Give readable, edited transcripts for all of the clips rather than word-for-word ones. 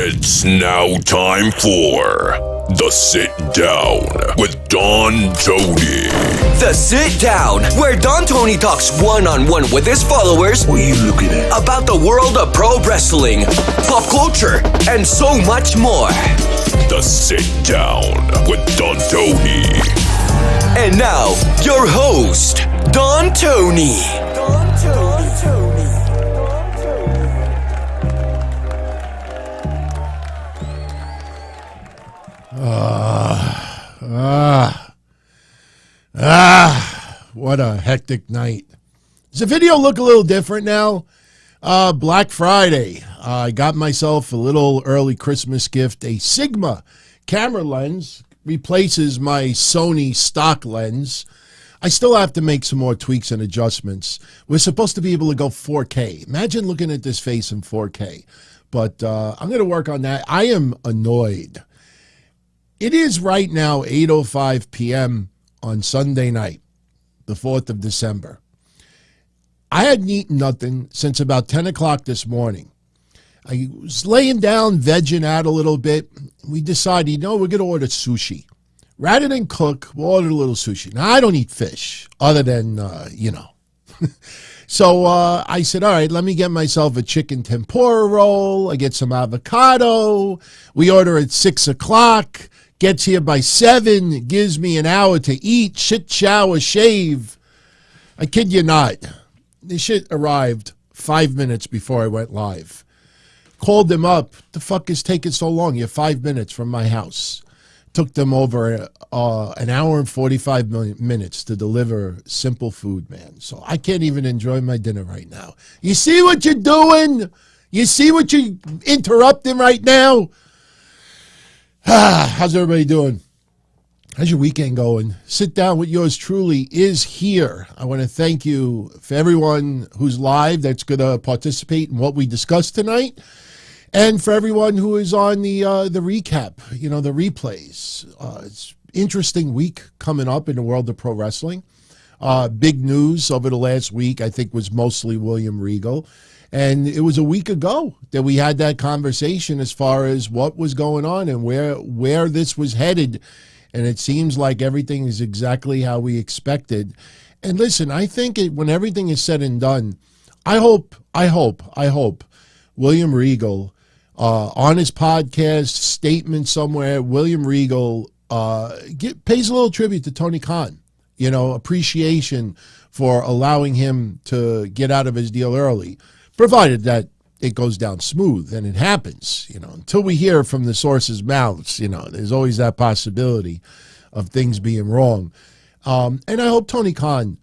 It's now time for The Sit Down with Don Tony. The Sit Down, where Don Tony talks one-on-one with his followers. What are you looking at? About the world of pro wrestling, pop culture, and so much more. The Sit Down with Don Tony. And now, your host, Don Tony. What a hectic night. Does the video look a little different now? Black Friday. I got myself a little early Christmas gift. A Sigma camera lens replaces my Sony stock lens. I still have to make some more tweaks and adjustments. We're supposed to be able to go 4K. Imagine looking at this face in 4K. But I'm going to work on that. I am annoyed. It is right now 8:05 p.m. on Sunday night, the 4th of December. I hadn't eaten nothing since about 10 o'clock this morning. I was laying down, vegging out a little bit. We decided, we're going to order sushi. Rather than cook, we'll order a little sushi. Now, I don't eat fish, other than, So I said, all right, let me get myself a chicken tempura roll. I get some avocado. We order at 6 o'clock. Gets here by 7, gives me an hour to eat, shit, shower, shave. I kid you not. This shit arrived 5 minutes before I went live. Called them up. The fuck is taking so long? You're 5 minutes from my house. Took them over an hour and 45 minutes to deliver simple food, man. So I can't even enjoy my dinner right now. You see what you're doing? You see what you're interrupting right now? How's everybody doing? How's your weekend going? Sit Down with yours truly is here. I want to thank you for everyone who's live that's going to participate in what we discussed tonight, and for everyone who is on the recap, the replays. It's interesting week coming up in the world of pro wrestling. Big news over the last week, I think, was mostly William Regal. And it was a week ago that we had that conversation as far as what was going on and where this was headed. And it seems like everything is exactly how we expected. And listen, I think when everything is said and done, I hope William Regal, on his podcast statement somewhere, William Regal pays a little tribute to Tony Khan. Appreciation for allowing him to get out of his deal early. Provided that it goes down smooth, and it happens, until we hear from the source's mouths, there's always that possibility of things being wrong. And I hope Tony Khan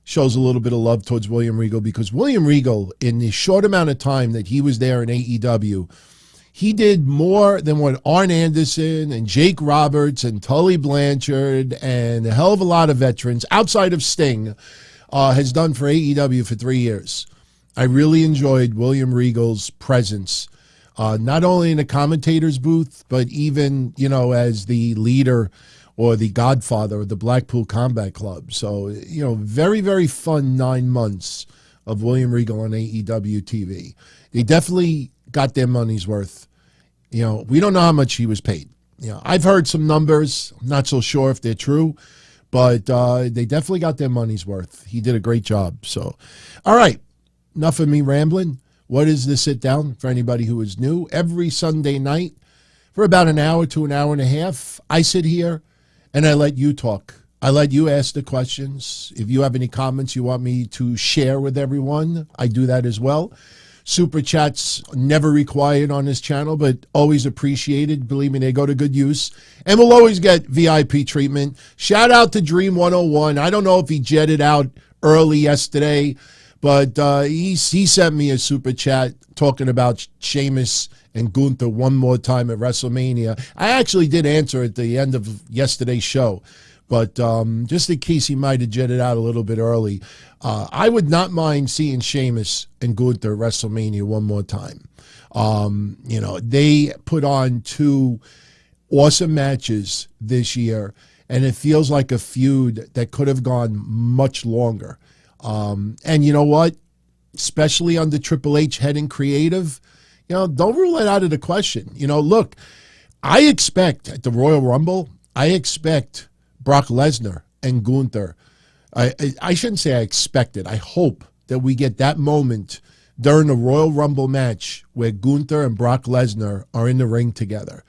shows a little bit of love towards William Regal, because William Regal, in the short amount of time that he was there in AEW, he did more than what Arn Anderson and Jake Roberts and Tully Blanchard and a hell of a lot of veterans outside of Sting has done for AEW for 3 years. I really enjoyed William Regal's presence, not only in the commentator's booth, but even, as the leader or the godfather of the Blackpool Combat Club. So, very, very fun 9 months of William Regal on AEW TV. They definitely got their money's worth. We don't know how much he was paid. I've heard some numbers. I'm not so sure if they're true, but they definitely got their money's worth. He did a great job. So, all right. Enough of me rambling. What is the Sit Down for anybody who is new? Every Sunday night for about an hour to an hour and a half, I sit here and I let you talk. I let you ask the questions. If you have any comments you want me to share with everyone, I do that as well. Super chats never required on this channel, but always appreciated. Believe me, they go to good use. And we'll always get VIP treatment. Shout out to Dream 101. I don't know if he jetted out early yesterday, but he sent me a super chat talking about Sheamus and Gunther one more time at WrestleMania. I actually did answer at the end of yesterday's show, but just in case he might have jetted out a little bit early, I would not mind seeing Sheamus and Gunther at WrestleMania one more time. They put on 2 awesome matches this year, and it feels like a feud that could have gone much longer. And you know what? Especially under Triple H head and creative, don't rule it out of the question. Look, I expect at the Royal Rumble, I expect Brock Lesnar and Gunther. I shouldn't say I expect it. I hope that we get that moment during the Royal Rumble match where Gunther and Brock Lesnar are in the ring together.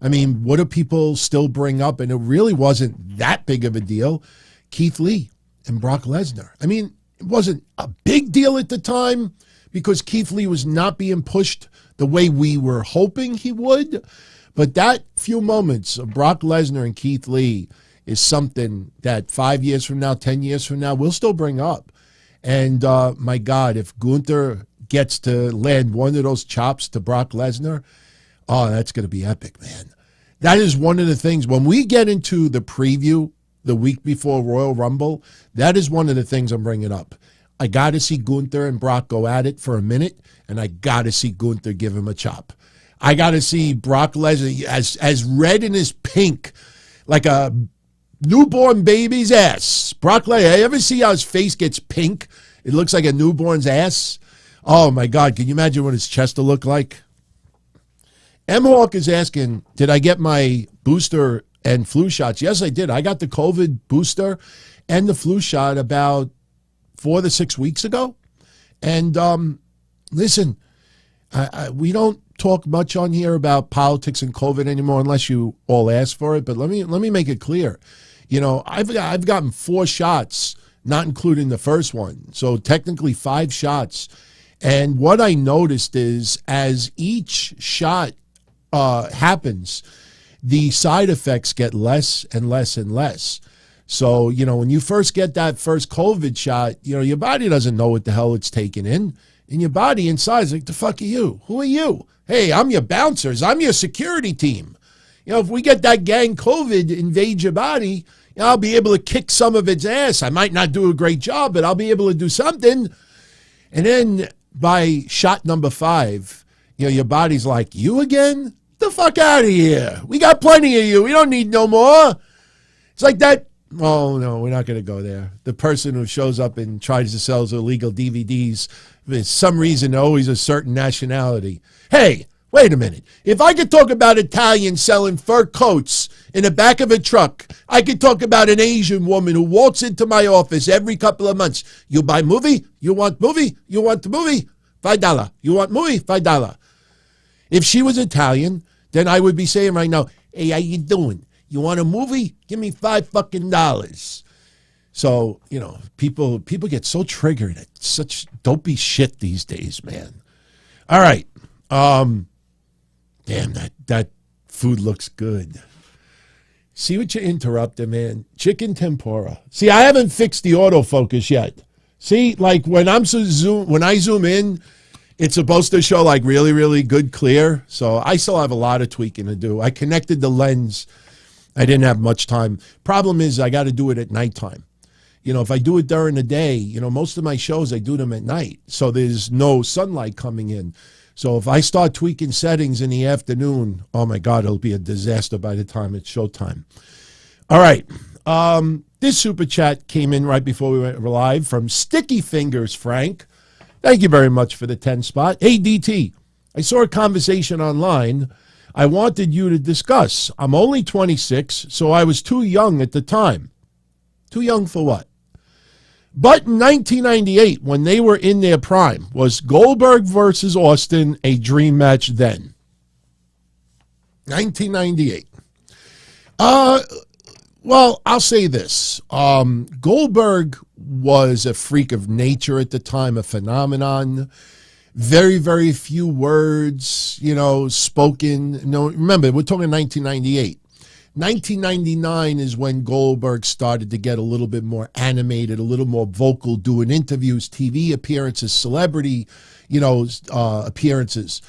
I mean, what do people still bring up? And it really wasn't that big of a deal. Keith Lee and Brock Lesnar. I mean, it wasn't a big deal at the time because Keith Lee was not being pushed the way we were hoping he would. But that few moments of Brock Lesnar and Keith Lee is something that 5 years from now, 10 years from now, we'll still bring up. And my God, if Gunther gets to land one of those chops to Brock Lesnar, oh, that's going to be epic, man. That is one of the things. When we get into the preview the week before Royal Rumble, that is one of the things I'm bringing up. I got to see Gunther and Brock go at it for a minute, and I got to see Gunther give him a chop. I got to see Brock Lesnar as red and as pink, like a newborn baby's ass. Brock Lesnar, you ever see how his face gets pink? It looks like a newborn's ass. Oh, my God. Can you imagine what his chest will look like? M. Hawk is asking, did I get my booster and flu shots? Yes, I did. I got the COVID booster and the flu shot about 4 to 6 weeks ago. And listen, we don't talk much on here about politics and COVID anymore unless you all ask for it. But let me make it clear. I've gotten 4 shots, not including the first one. So technically 5 shots. And what I noticed is as each shot happens, the side effects get less and less and less. So, when you first get that first COVID shot, your body doesn't know what the hell it's taking in. And your body inside is like, the fuck are you? Who are you? Hey, I'm your bouncers. I'm your security team. If we get that gang COVID invade your body, I'll be able to kick some of its ass. I might not do a great job, but I'll be able to do something. And then by shot number 5, your body's like, you again? The fuck out of here. We got plenty of you. We don't need no more. It's like that. Oh, no, we're not going to go there. The person who shows up and tries to sell illegal DVDs, for some reason, always a certain nationality. Hey, wait a minute. If I could talk about Italians selling fur coats in the back of a truck, I could talk about an Asian woman who walks into my office every couple of months. You buy movie? You want movie? You want the movie? $5. You want movie? $5. If she was Italian, then I would be saying right now, hey, how you doing? You want a movie? Give me $5 fucking dollars. So, people get so triggered at such dopey shit these days, man. All right. Damn, that food looks good. See what you interrupted, man. Chicken tempura. See, I haven't fixed the autofocus yet. See, like when I zoom in, it's supposed to show like really, really good clear. So I still have a lot of tweaking to do. I connected the lens. I didn't have much time. Problem is I got to do it at nighttime. If I do it during the day, most of my shows, I do them at night. So there's no sunlight coming in. So if I start tweaking settings in the afternoon, oh my God, it'll be a disaster by the time it's showtime. All right. This super chat came in right before we went live from Sticky Fingers Frank. Thank you very much for the 10 spot. Hey, DT, I saw a conversation online I wanted you to discuss. I'm only 26, so I was too young at the time. Too young for what? But in 1998, when they were in their prime, was Goldberg versus Austin a dream match then? 1998. Well, I'll say this. Goldberg was a freak of nature at the time, a phenomenon. Very, very few words, spoken. No, remember, we're talking 1998. 1999 is when Goldberg started to get a little bit more animated, a little more vocal, doing interviews, TV appearances, celebrity, appearances.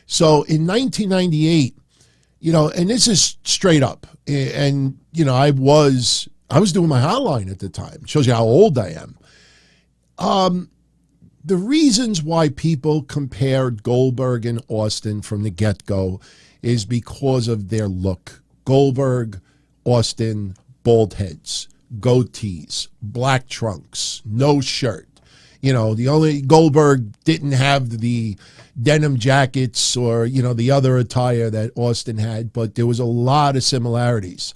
So in 1998, and this is straight up, and I was doing my hotline at the time. Shows you how old I am. The reasons why people compared Goldberg and Austin from the get-go is because of their look. Goldberg, Austin, bald heads, goatees, black trunks, no shirt. The only Goldberg didn't have the denim jackets or, the other attire that Austin had, but there was a lot of similarities.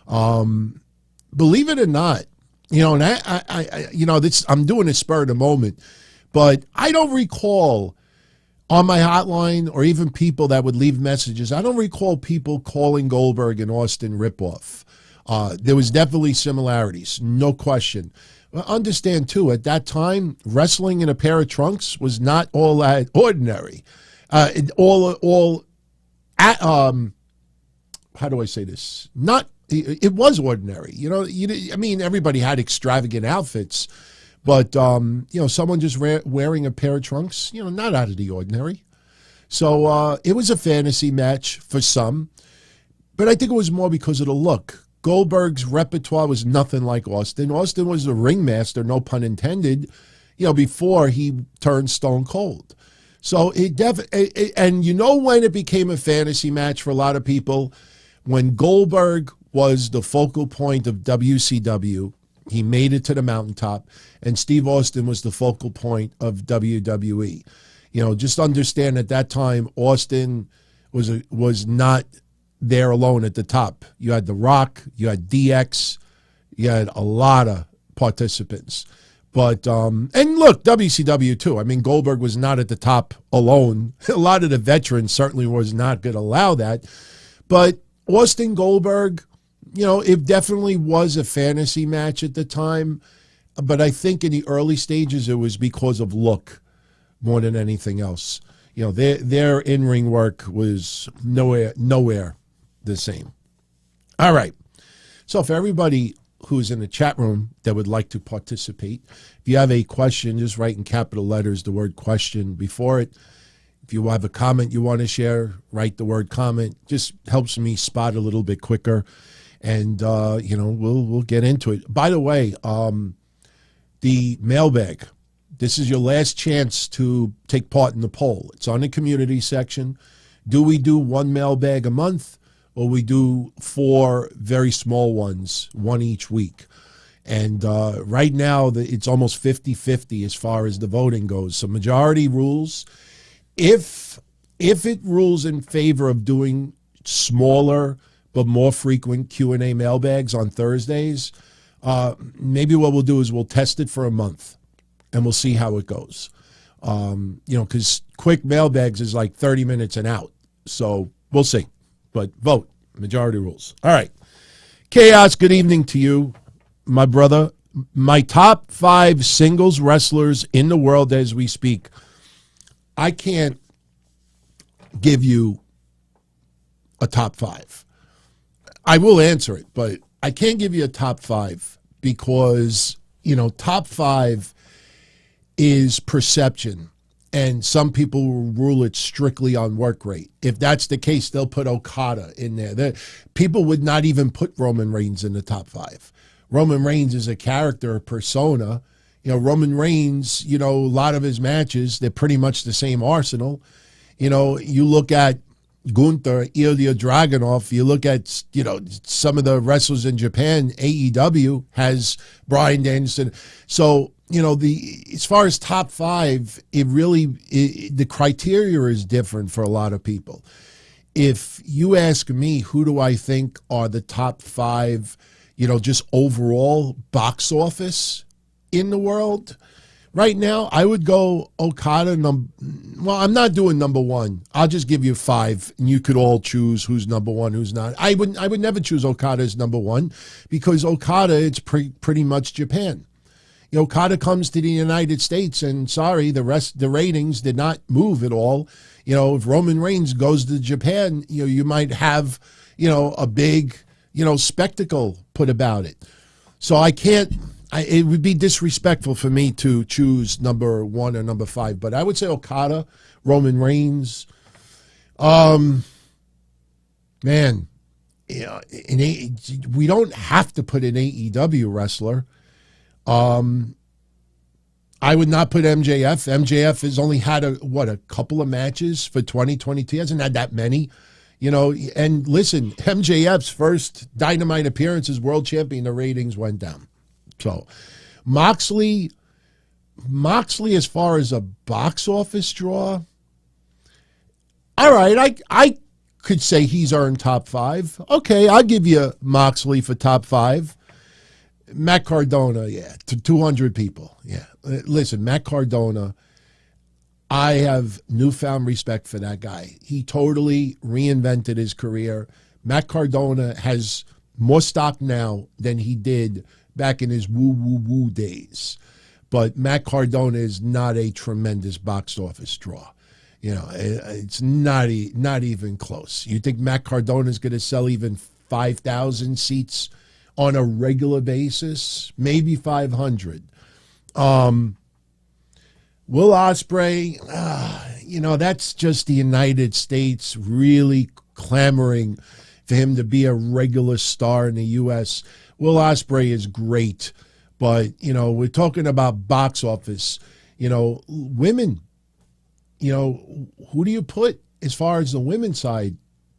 Believe it or not, and I'm doing a spur of the moment, but I don't recall on my hotline or even people that would leave messages, I don't recall people calling Goldberg and Austin ripoff. There was definitely similarities, no question. Understand, too, at that time, wrestling in a pair of trunks was not all that ordinary. How do I say this? It was ordinary. Everybody had extravagant outfits, but, someone just wearing a pair of trunks, not out of the ordinary. So it was a fantasy match for some, but I think it was more because of the look. Goldberg's repertoire was nothing like Austin. Austin was the ringmaster, no pun intended, before he turned stone cold. So and when it became a fantasy match for a lot of people, when Goldberg was the focal point of WCW, he made it to the mountaintop, and Steve Austin was the focal point of WWE. Just understand at that time, Austin was not there alone at the top. You had The Rock, you had DX, you had a lot of participants. But, and look, WCW too. I mean, Goldberg was not at the top alone. A lot of the veterans certainly was not going to allow that. But Austin Goldberg, it definitely was a fantasy match at the time. But I think in the early stages, it was because of look more than anything else. Their in-ring work was nowhere the same. All right. So for everybody who's in the chat room that would like to participate, if you have a question, just write in capital letters the word question before it. If you have a comment you want to share, write the word comment. Just helps me spot a little bit quicker. And, we'll get into it. By the way, the mailbag, this is your last chance to take part in the poll. It's on the community section. Do we do one mailbag a month, or we do 4 very small ones, one each week? And right now, it's almost 50-50 as far as the voting goes. So majority rules. If it rules in favor of doing smaller but more frequent Q&A mailbags on Thursdays, maybe what we'll do is we'll test it for a month, and we'll see how it goes. Because quick mailbags is like 30 minutes and out. So we'll see. But vote. Majority rules. All right. Chaos, good evening to you, my brother. My top 5 singles wrestlers in the world as we speak. I can't give you a top 5. I will answer it, but I can't give you a top 5 because, top 5 is perception. And some people will rule it strictly on work rate. If that's the case, they'll put Okada in there. People would not even put Roman Reigns in the top 5. Roman Reigns is a character, a persona. Roman Reigns, a lot of his matches, they're pretty much the same arsenal. You look at Gunther, Ilya Dragunov, you look at, some of the wrestlers in Japan, AEW has Bryan Danielson. So, as far as top 5, the criteria is different for a lot of people. If you ask me, who do I think are the top 5, just overall box office in the world? Right now, I would go Okada. I'm not doing number 1. I'll just give you 5, and you could all choose who's number 1, who's not. I would never choose Okada as number 1 because Okada, it's pretty much Japan. Okada comes to the United States, and sorry, the ratings did not move at all. If Roman Reigns goes to Japan, you might have, a big, spectacle put about it. So it would be disrespectful for me to choose number 1 or number 5, but I would say Okada, Roman Reigns. Man, we don't have to put an AEW wrestler. I would not put MJF. MJF has only had a couple of matches for 2022. He hasn't had that many, and listen, MJF's first Dynamite appearance as world champion, the ratings went down. So Moxley, Moxley, as far as a box office draw, all right, I could say he's earned top 5. Okay, I'll give you Moxley for top 5. Matt Cardona, yeah, to 200 people. Yeah. Listen, Matt Cardona, I have newfound respect for that guy. He totally reinvented his career. Matt Cardona has more stock now than he did back in his woo-woo-woo days. But Matt Cardona is not a tremendous box office draw. You know, it's not even close. You think Matt Cardona is going to sell even 5,000 seats on a regular basis? Maybe 500. Will Ospreay, you know, that's just the United States really clamoring for him to be a regular star in the U.S. Will Ospreay is great, but, you know, we're talking about box office. You know, women, you know, who do you put as far as the women's side?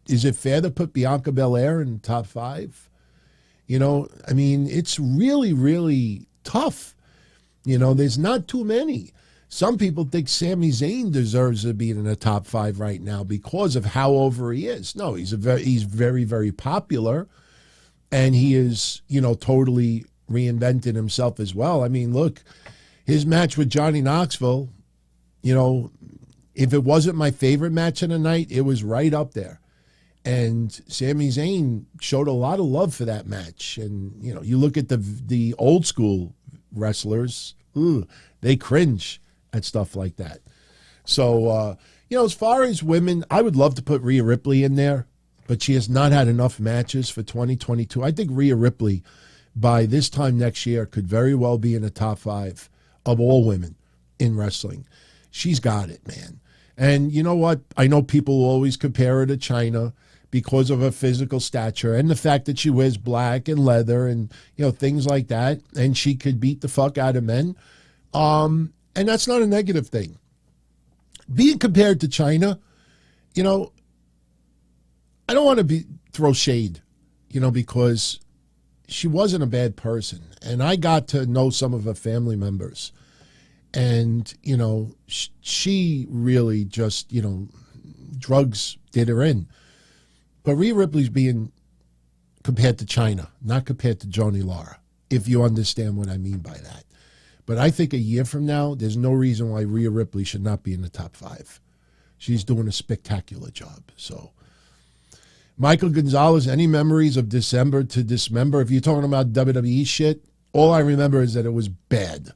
Is it fair to put Bianca Belair in the top 5? You know, I mean, it's really, really tough. You know, there's not too many. Some people think Sami Zayn deserves to be in the top 5 right now because of how over he is. No, he's very, very popular, and he is, you know, totally reinvented himself as well. I mean, look, his match with Johnny Knoxville, you know, if it wasn't my favorite match of the night, it was right up there. And Sami Zayn showed a lot of love for that match. And, you know, you look at the old school wrestlers, they cringe at stuff like that. So, you know, as far as women, I would love to put Rhea Ripley in there, but she has not had enough matches for 2022. I think Rhea Ripley, by this time next year, could very well be in the top 5 of all women in wrestling. She's got it, man. And you know what? I know people will always compare her to Chyna because of her physical stature and the fact that she wears black and leather and, you know, things like that. And she could beat the fuck out of men. And that's not a negative thing. Being compared to Chyna, you know, I don't want to throw shade, you know, because she wasn't a bad person. And I got to know some of her family members. And, you know, she really just, you know, drugs did her in. But Rhea Ripley's being compared to Chyna, not compared to Joanie Laurer, if you understand what I mean by that. But I think a year from now, there's no reason why Rhea Ripley should not be in the top 5. She's doing a spectacular job. So, Michael Gonzalez, any memories of December to Dismember? If you're talking about WWE shit, all I remember is that it was bad.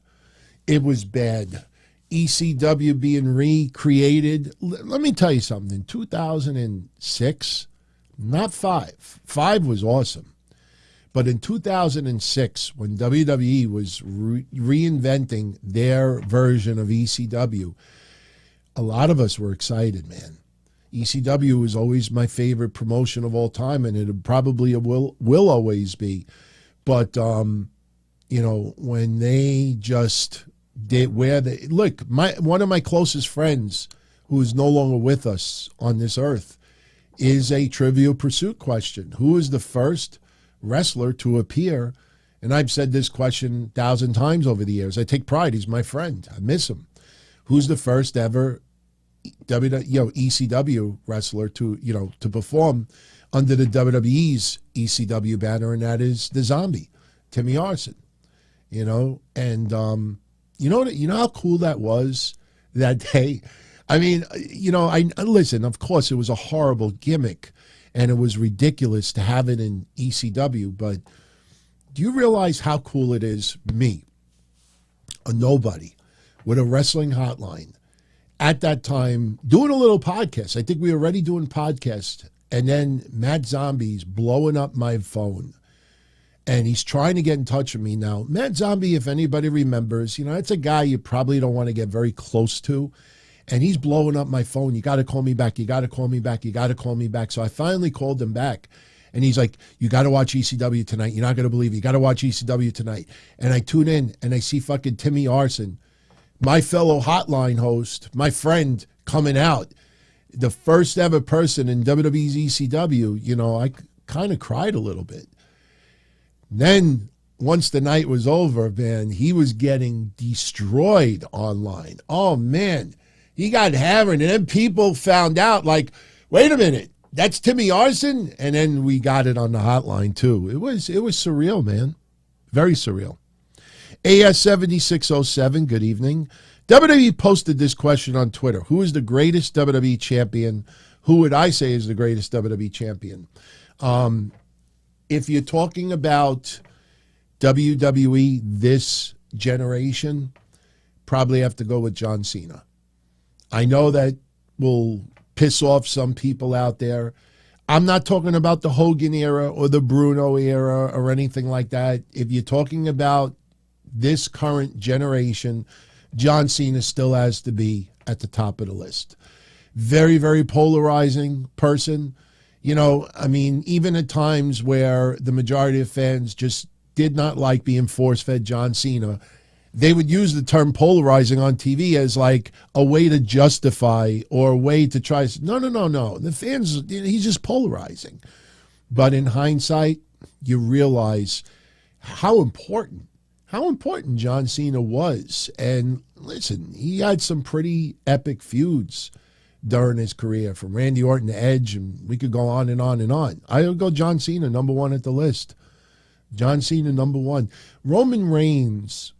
It was bad. ECW being recreated. Let me tell you something. In 2006, not 5. 5 was awesome. But in 2006, when WWE was reinventing their version of ECW, a lot of us were excited, man. ECW was always my favorite promotion of all time, and it probably will always be. But, you know, when they just did one of my closest friends who is no longer with us on this earth is a Trivial Pursuit question. Who is the first wrestler to appear? And I've said this question 1,000 times over the years. I take pride. He's my friend. I miss him. Who's the first ever ECW wrestler to perform under the WWE's ECW banner? And that is the Zombie, Timmy Arson. You know, and you know how cool that was that day? I mean, you know, I listen, of course, it was a horrible gimmick, and it was ridiculous to have it in ECW, but do you realize how cool it is, me, a nobody, with a wrestling hotline, at that time, doing a little podcast. I think we were already doing podcast, and then Matt Zombie's blowing up my phone. And he's trying to get in touch with me now. Matt Zombie, if anybody remembers, you know, it's a guy you probably don't want to get very close to. And he's blowing up my phone. You got to call me back. You got to call me back. You got to call me back. So I finally called him back. And he's like, you got to watch ECW tonight. You're not going to believe it. You got to watch ECW tonight. And I tune in and I see fucking Timmy Arson, my fellow hotline host, my friend, coming out. The first ever person in WWE's ECW. You know, I kind of cried a little bit. Then once the night was over, man, he was getting destroyed online. Oh, man, he got hammered. And then people found out, like, wait a minute, that's Timmy Arson? And then we got it on the hotline, too. It was surreal, man. Very surreal. AS7607, good evening. WWE posted this question on Twitter. Who is the greatest WWE champion? Who would I say is the greatest WWE champion? If you're talking about WWE this generation, probably have to go with John Cena. I know that will piss off some people out there. I'm not talking about the Hogan era or the Bruno era or anything like that. If you're talking about this current generation, John Cena still has to be at the top of the list. Very, very polarizing person. You know, I mean, even at times where the majority of fans just did not like being force-fed John Cena, they would use the term polarizing on TV as like a way to justify or a way to try. No. The fans, he's just polarizing. But in hindsight, you realize how important John Cena was. And listen, he had some pretty epic feuds during his career, from Randy Orton to Edge, and we could go on and on and on. I would go John Cena, number one at the list. John Cena, number one. Roman Reigns,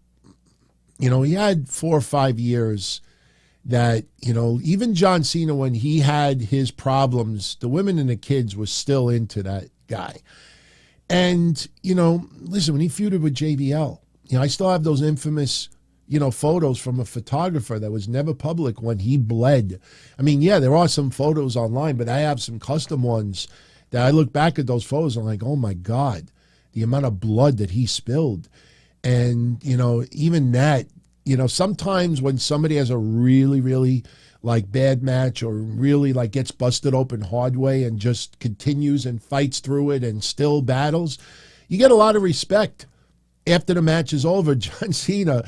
you know, he had 4 or 5 years that, you know, even John Cena, when he had his problems, the women and the kids were still into that guy. And, you know, listen, when he feuded with JBL, you know, I still have those infamous, you know, photos from a photographer that was never public when he bled. I mean, yeah, there are some photos online, but I have some custom ones that I look back at those photos and I'm like, oh my God, the amount of blood that he spilled. And, you know, even that, you know, sometimes when somebody has a really, really like bad match or really like gets busted open hard way and just continues and fights through it and still battles, you get a lot of respect after the match is over. John Cena,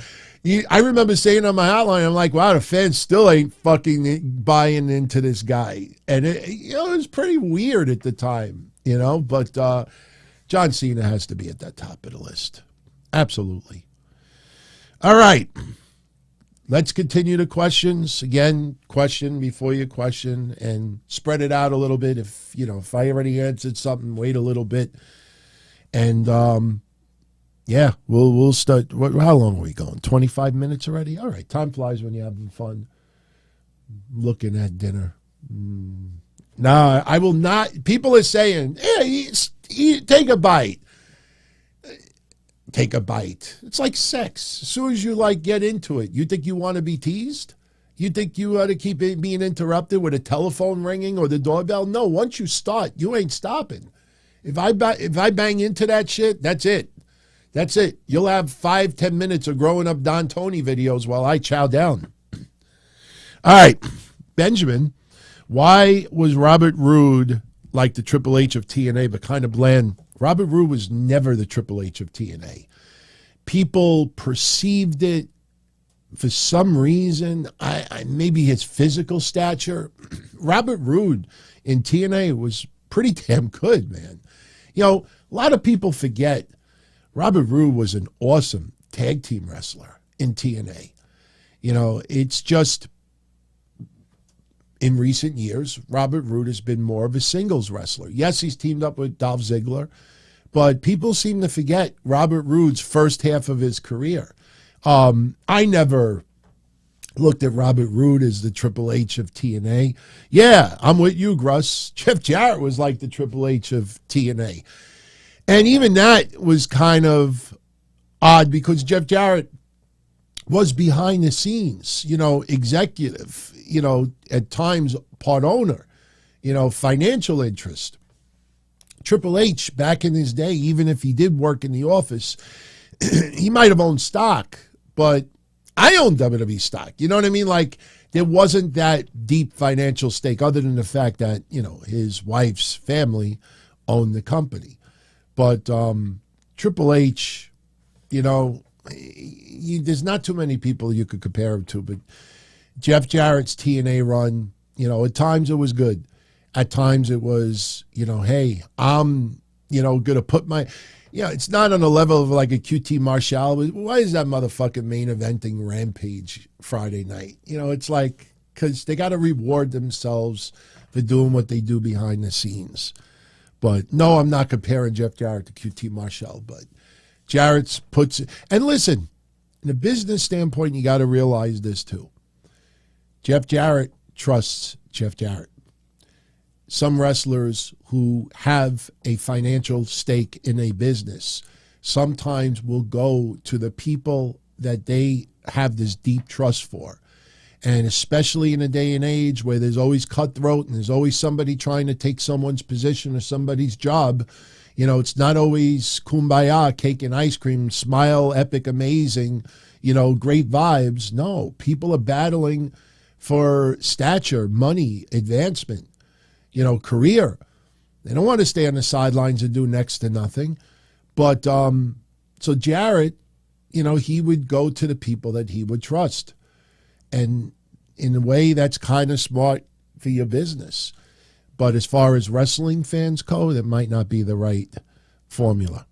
I remember saying on my hotline, I'm like, wow, the fans still ain't fucking buying into this guy. And it, you know, it was pretty weird at the time, you know, but John Cena has to be at that top of the list. Absolutely. All right. Let's continue the questions. Again, question before you question and spread it out a little bit. If, you know, if I already answered something, wait a little bit. And, yeah, we'll start. How long are we going? 25 minutes already? All right. Time flies when you're having fun. Looking at dinner. No, I will not. People are saying, yeah, take a bite. Take a bite. It's like sex. As soon as you like get into it, you think you want to be teased? You think you ought to keep it being interrupted with a telephone ringing or the doorbell? No, once you start, you ain't stopping. If I bang into that shit, that's it. That's it. You'll have 5-10 minutes of growing up Don Tony videos while I chow down. All right, Benjamin, why was Robert Roode like the Triple H of TNA but kind of bland? Robert Roode was never the Triple H of TNA. People perceived it for some reason. Maybe his physical stature. Robert Roode in TNA was pretty damn good, man. You know, a lot of people forget Robert Roode was an awesome tag team wrestler in TNA. You know, it's just in recent years, Robert Roode has been more of a singles wrestler. Yes, he's teamed up with Dolph Ziggler, but people seem to forget Robert Roode's first half of his career. I never looked at Robert Roode as the Triple H of TNA. Yeah, I'm with you, Gruss. Jeff Jarrett was like the Triple H of TNA. And even that was kind of odd because Jeff Jarrett was behind the scenes, you know, executive, you know, at times part owner, you know, financial interest. Triple H back in his day, even if he did work in the office, he might have owned stock, but I owned WWE stock. You know what I mean? Like there wasn't that deep financial stake other than the fact that, you know, his wife's family owned the company. But Triple H, you know, there's not too many people you could compare him to, but Jeff Jarrett's TNA run, you know, at times it was good. At times it was, you know, hey, you going to put my, it's not on the level of like a QT Marshall. Why is that motherfucking main eventing Rampage Friday night? It's like, because they got to reward themselves for doing what they do behind the scenes. But no, I'm not comparing Jeff Jarrett to QT Marshall, but Jarrett's puts it. And listen, in a business standpoint, you got to realize this too. Jeff Jarrett trusts Jeff Jarrett. Some wrestlers who have a financial stake in a business sometimes will go to the people that they have this deep trust for. And especially in a day and age where there's always cutthroat and there's always somebody trying to take someone's position or somebody's job, it's not always kumbaya, cake and ice cream, smile, epic, amazing, great vibes. No, people are battling for stature, money, advancement, career. They don't want to stay on the sidelines and do next to nothing. But so Jarrett, he would go to the people that he would trust. And in a way, that's kind of smart for your business. But as far as wrestling fans go, that might not be the right formula.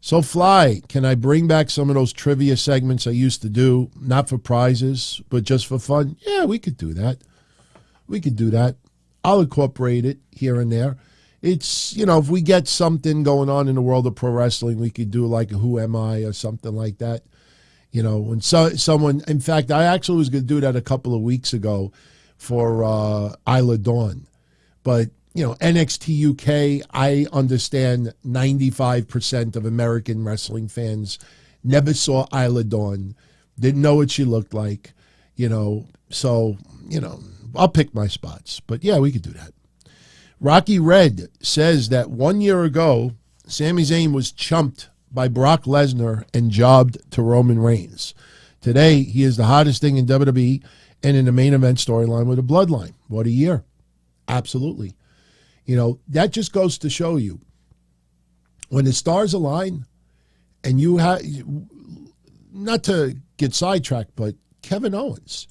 So, Fly, can I bring back some of those trivia segments I used to do, not for prizes, but just for fun? Yeah, we could do that. I'll incorporate it here and there. It's, if we get something going on in the world of pro wrestling, we could do like a Who Am I or something like that. When someone, in fact, I actually was going to do that a couple of weeks ago for Isla Dawn. But, NXT UK, I understand 95% of American wrestling fans never saw Isla Dawn, didn't know what she looked like, so, I'll pick my spots. But, yeah, we could do that. Rocky Red says that 1 year ago, Sami Zayn was chumped by Brock Lesnar and jobbed to Roman Reigns. Today, he is the hottest thing in WWE and in the main event storyline with a bloodline. What a year. Absolutely. That just goes to show you, when the stars align and you have, not to get sidetracked, but Kevin Owens,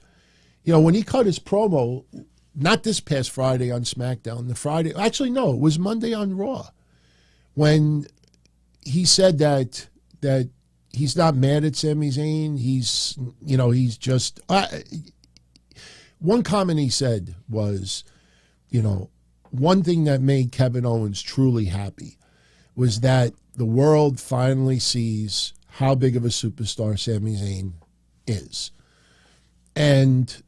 when he cut his promo, not this past Friday on SmackDown, it was Monday on Raw, when he said that he's not mad at Sami Zayn. He's just one comment he said was, one thing that made Kevin Owens truly happy was that the world finally sees how big of a superstar Sami Zayn is. And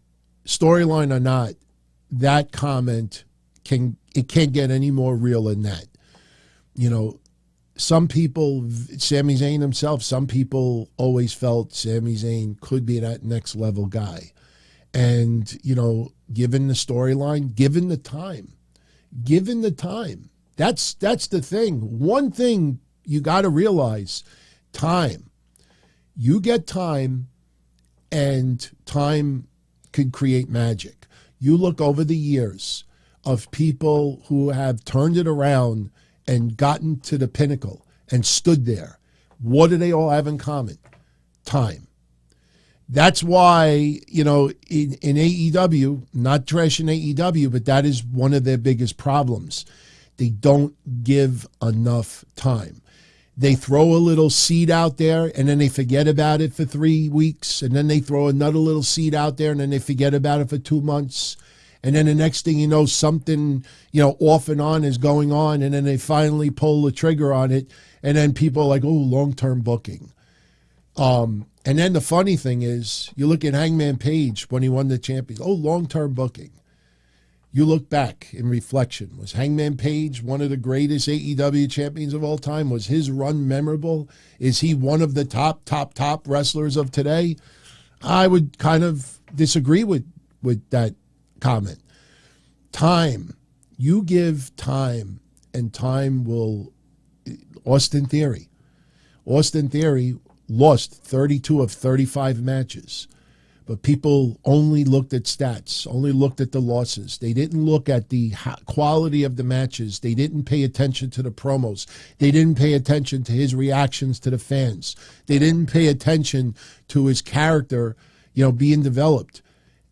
storyline or not, that comment can't get any more real than that. Some people, Sami Zayn himself, some people always felt Sami Zayn could be that next level guy. And, given the storyline, given the time, that's the thing. One thing you got to realize, time. You get time, and time can create magic. You look over the years of people who have turned it around and gotten to the pinnacle and stood there. What do they all have in common? Time. That's why, in AEW, not trashing AEW, but that is one of their biggest problems. They don't give enough time. They throw a little seed out there and then they forget about it for 3 weeks. And then they throw another little seed out there and then they forget about it for 2 months. And then the next thing you know, something, off and on is going on. And then they finally pull the trigger on it. And then people are like, oh, long-term booking. And then the funny thing is, you look at Hangman Page when he won the champion. Oh, long-term booking. You look back in reflection. Was Hangman Page one of the greatest AEW champions of all time? Was his run memorable? Is he one of the top wrestlers of today? I would kind of disagree with that comment. Time. You give time, and time will... Austin Theory lost 32 of 35 matches. But people only looked at stats, only looked at the losses. They didn't look at the quality of the matches. They didn't pay attention to the promos. They didn't pay attention to his reactions to the fans. They didn't pay attention to his character, being developed.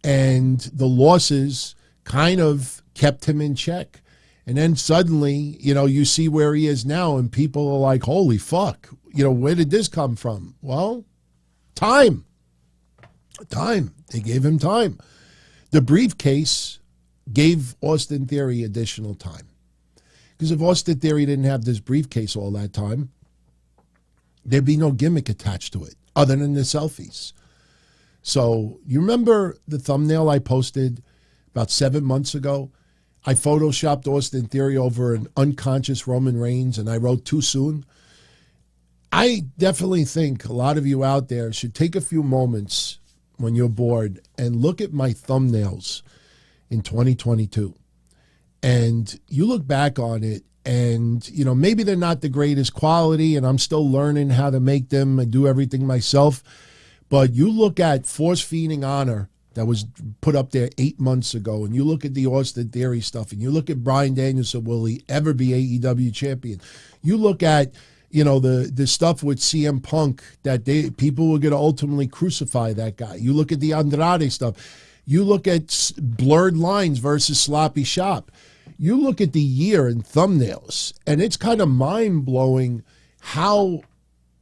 And the losses kind of kept him in check. And then suddenly, you see where he is now, and people are like, holy fuck, where did this come from? Well, time. They gave him time. The briefcase gave Austin Theory additional time. Because if Austin Theory didn't have this briefcase all that time, there'd be no gimmick attached to it other than the selfies. So you remember the thumbnail I posted about 7 months ago? I photoshopped Austin Theory over an unconscious Roman Reigns, and I wrote too soon. I definitely think a lot of you out there should take a few moments when you're bored and look at my thumbnails in 2022. And you look back on it, and, maybe they're not the greatest quality, and I'm still learning how to make them and do everything myself. But you look at Force Feeding Honor that was put up there 8 months ago, and you look at the Austin Theory stuff, and you look at Bryan Danielson, will he ever be AEW champion? You look at, the stuff with CM Punk that people were going to ultimately crucify that guy. You look at the Andrade stuff. You look at Blurred Lines versus Sloppy Shop. You look at the year in thumbnails, and it's kind of mind-blowing how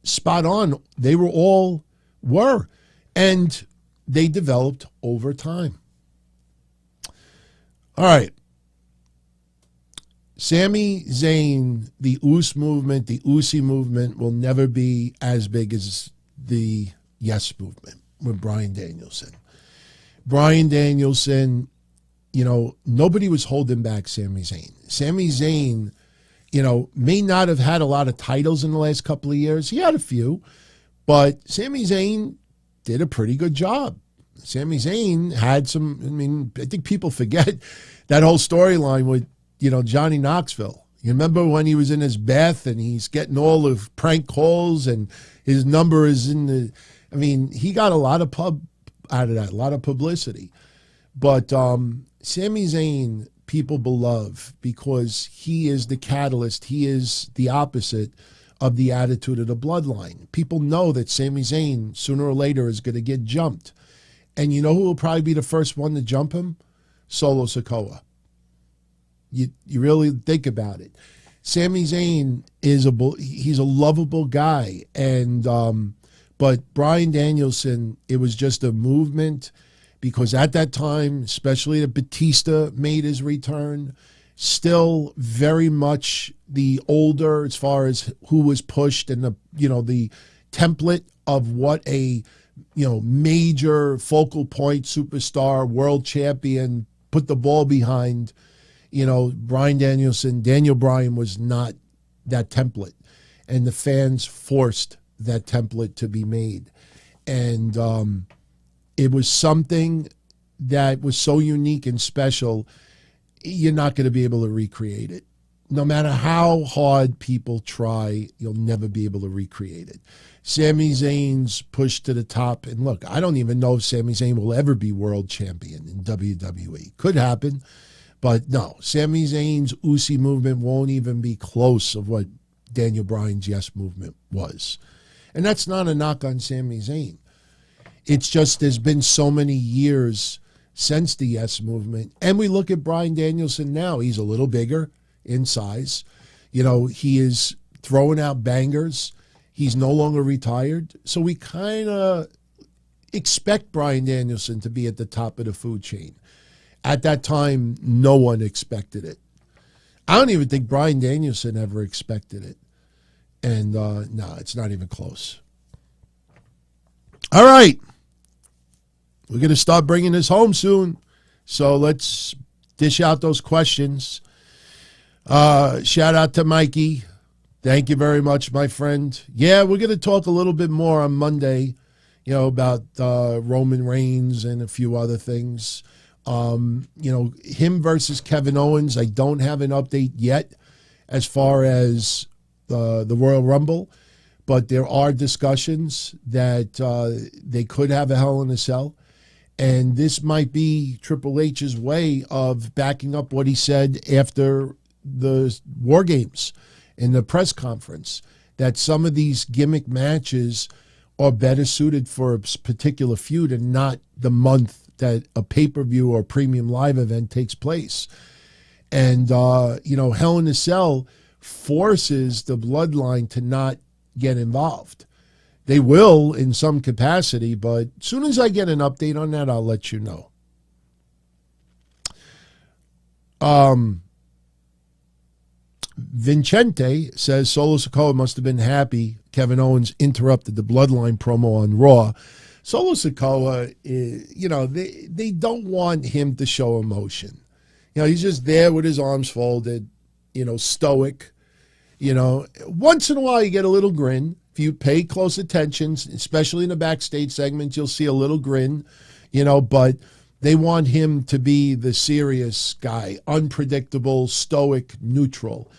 spot on they all were. And they developed over time. All right. Sami Zayn, the Uce movement, the Ucey movement will never be as big as the Yes movement with Bryan Danielson. Bryan Danielson, nobody was holding back Sami Zayn. Sami Zayn, may not have had a lot of titles in the last couple of years. He had a few, but Sami Zayn did a pretty good job. Sami Zayn had some, I think people forget that whole storyline with, Johnny Knoxville. You remember when he was in his bath and he's getting all of prank calls and his number is in the, he got a lot of pub out of that, a lot of publicity. But Sami Zayn, people beloved because he is the catalyst. He is the opposite of the attitude of the bloodline. People know that Sami Zayn, sooner or later, is going to get jumped. And you know who will probably be the first one to jump him? Solo Sikoa. You really think about it. Sami Zayn he's a lovable guy. And but Bryan Danielson, it was just a movement because at that time, especially that Batista made his return, still very much the older as far as who was pushed and the template of what a major focal point superstar world champion put the ball behind. Bryan Danielson, Daniel Bryan was not that template, and the fans forced that template to be made. And it was something that was so unique and special, you're not going to be able to recreate it. No matter how hard people try, you'll never be able to recreate it. Sami Zayn's push to the top, and look, I don't even know if Sami Zayn will ever be world champion in WWE. Could happen, but no, Sami Zayn's Ucey movement won't even be close of what Daniel Bryan's Yes movement was. And that's not a knock on Sami Zayn. It's just there's been so many years since the Yes movement. And we look at Bryan Danielson now. He's a little bigger in size. He is throwing out bangers. He's no longer retired. So we kind of expect Bryan Danielson to be at the top of the food chain. At that time, no one expected it. I don't even think Bryan Danielson ever expected it. And no, it's not even close. All right. We're going to start bringing this home soon. So let's dish out those questions. Shout out to Mikey. Thank you very much, my friend. Yeah, we're going to talk a little bit more on Monday, about Roman Reigns and a few other things. Him versus Kevin Owens, I don't have an update yet as far as the Royal Rumble, but there are discussions that they could have a Hell in a Cell. And this might be Triple H's way of backing up what he said after the War Games in the press conference, that some of these gimmick matches are better suited for a particular feud and not the month that a pay-per-view or premium live event takes place. And, Hell in a Cell forces the bloodline to not get involved. They will in some capacity, but as soon as I get an update on that, I'll let you know. Vincente says Solo Sikoa must have been happy Kevin Owens interrupted the Bloodline promo on Raw. Solo Sikoa, they don't want him to show emotion. He's just there with his arms folded, stoic. Once in a while you get a little grin. If you pay close attention, especially in the backstage segments, you'll see a little grin, but they want him to be the serious guy, unpredictable, stoic, neutral.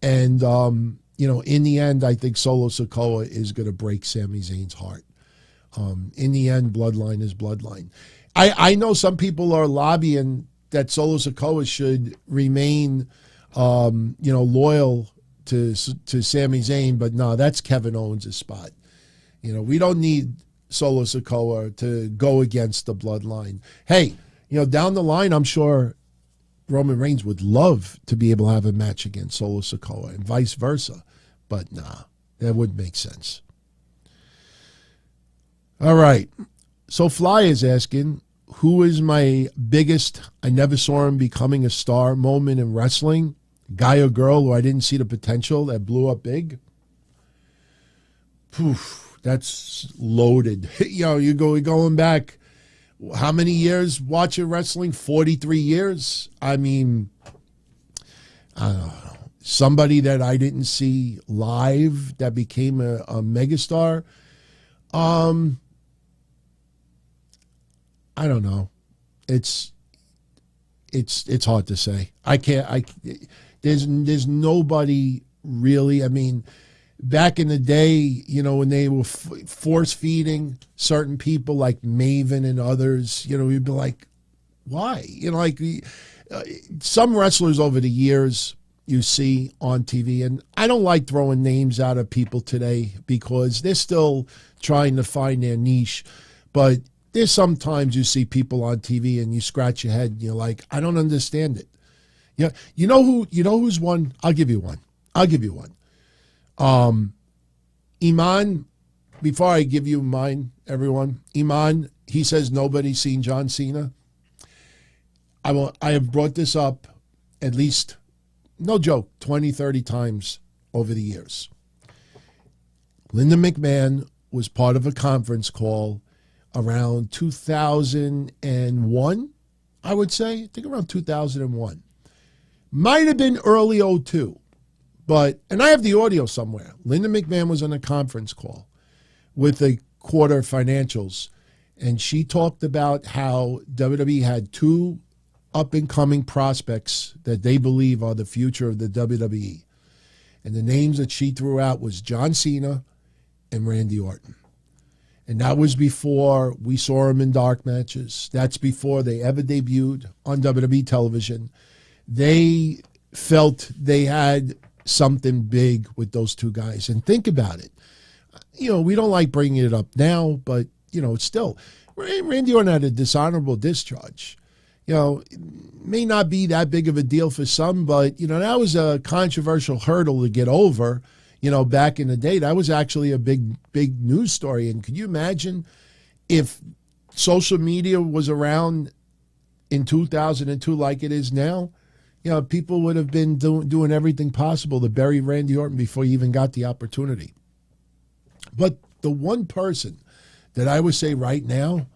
And, in the end, I think Solo Sikoa is going to break Sami Zayn's heart. In the end, bloodline is bloodline. I know some people are lobbying that Solo Sikoa should remain, loyal to Sami Zayn, but no, that's Kevin Owens' spot. We don't need Solo Sikoa to go against the bloodline. Hey, down the line, I'm sure Roman Reigns would love to be able to have a match against Solo Sikoa and vice versa, but nah, that wouldn't make sense. All right, so Fly is asking, who is my biggest I never saw him becoming a star moment in wrestling? Guy or girl who I didn't see the potential that blew up big? Poof, that's loaded. You're going back, how many years watching wrestling? 43 years? I mean, I don't know. Somebody that I didn't see live that became a megastar? I don't know. It's hard to say. There's nobody really. I mean, back in the day, when they were force feeding certain people like Maven and others, you'd be like, why? Some wrestlers over the years you see on TV, and I don't like throwing names out of people today because they're still trying to find their niche, but there's sometimes you see people on TV and you scratch your head and you're like, I don't understand it. Yeah, who's one? I'll give you one. Iman, before I give you mine, everyone, Iman, he says nobody's seen John Cena. I have brought this up at least, no joke, 20, 30 times over the years. Linda McMahon was part of a conference call around 2001, I would say. I think around 2001. Might have been early 2002. And I have the audio somewhere. Linda McMahon was on a conference call with the quarter financials, and she talked about how WWE had two up-and-coming prospects that they believe are the future of the WWE. And the names that she threw out was John Cena and Randy Orton. And that was before we saw them in dark matches. That's before they ever debuted on WWE television. They felt they had something big with those two guys. And think about it. We don't like bringing it up now, but, it's still. Randy Orton had a dishonorable discharge. It may not be that big of a deal for some, but, that was a controversial hurdle to get over. Back in the day, that was actually a big news story. And could you imagine if social media was around in 2002 like it is now? People would have been doing everything possible to bury Randy Orton before he even got the opportunity. But the one person that I would say right now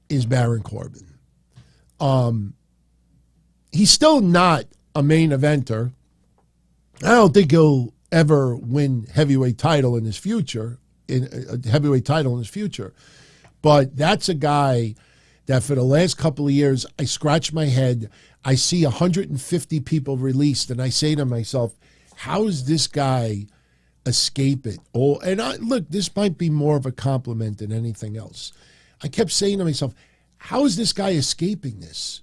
is Baron Corbin. He's still not a main eventer. I don't think he'll ever win heavyweight title in his future, But that's a guy that for the last couple of years, I scratch my head. I see 150 people released, and I say to myself, how is this guy escape it? Look, this might be more of a compliment than anything else. I kept saying to myself, how is this guy escaping this?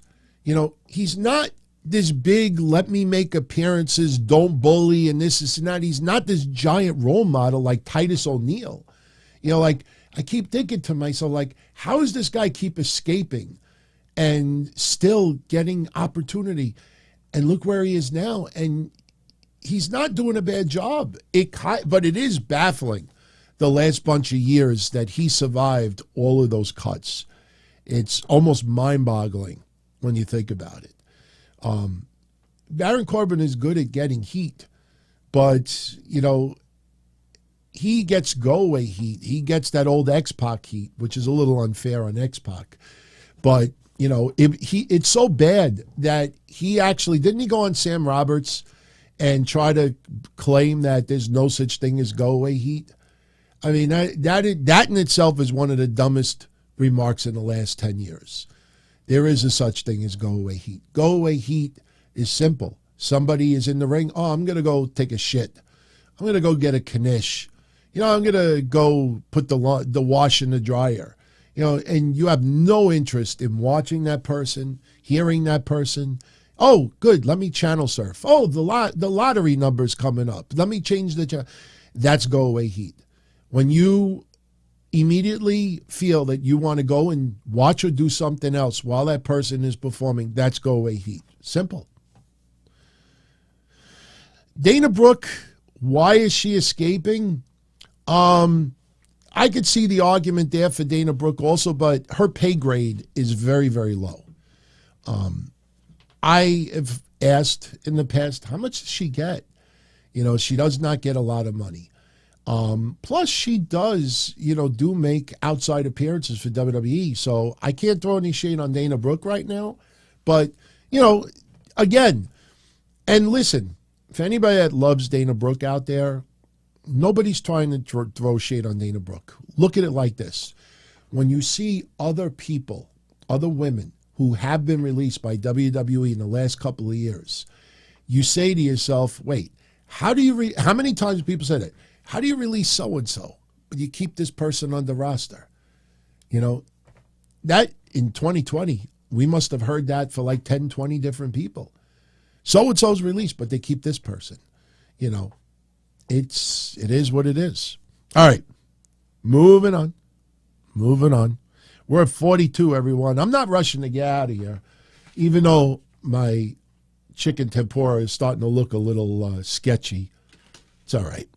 He's not this big, let me make appearances, don't bully, and this is not. He's not this giant role model like Titus O'Neil. I keep thinking to myself, how does this guy keep escaping and still getting opportunity? And look where he is now. And he's not doing a bad job. But it is baffling the last bunch of years that he survived all of those cuts. It's almost mind-boggling when you think about it. Baron Corbin is good at getting heat, but, you know, he gets go-away heat. He gets that old X-Pac heat, which is a little unfair on X-Pac. But, you know, it's so bad that he actually, didn't he go on Sam Roberts and try to claim that there's no such thing as go-away heat? I mean, that in itself is one of the dumbest remarks in the last 10 years. There is a such thing as go-away heat. Go-away heat is simple. Somebody is in the ring. Oh, I'm going to go take a shit. I'm going to go get a knish. You know, I'm going to go put the wash in the dryer. You know, and you have no interest in watching that person, hearing that person. Oh, good. Let me channel surf. Oh, the lottery number's coming up. Let me change the channel. That's go-away heat. When you immediately feel that you want to go and watch or do something else while that person is performing, that's go-away heat. Simple. Dana Brooke, why is she escaping? I could see the argument there for Dana Brooke also, but her pay grade is very, very low. I have asked in the past, how much does she get? You know, she does not get a lot of money. Plus, she does, you know, do make outside appearances for WWE. So I can't throw any shade on Dana Brooke right now. But, you know, again, and listen, if anybody that loves Dana Brooke out there, nobody's trying to throw shade on Dana Brooke. Look at it like this. When you see other people, other women who have been released by WWE in the last couple of years, you say to yourself, wait, how many times people said it? How do you release so-and-so, but you keep this person on the roster? You know, that in 2020, we must have heard that for like 10, 20 different people. So-and-so's released, but they keep this person. You know, it is what it is. All right, moving on. We're at 42, everyone. I'm not rushing to get out of here, even though my chicken tempura is starting to look a little sketchy. It's all right.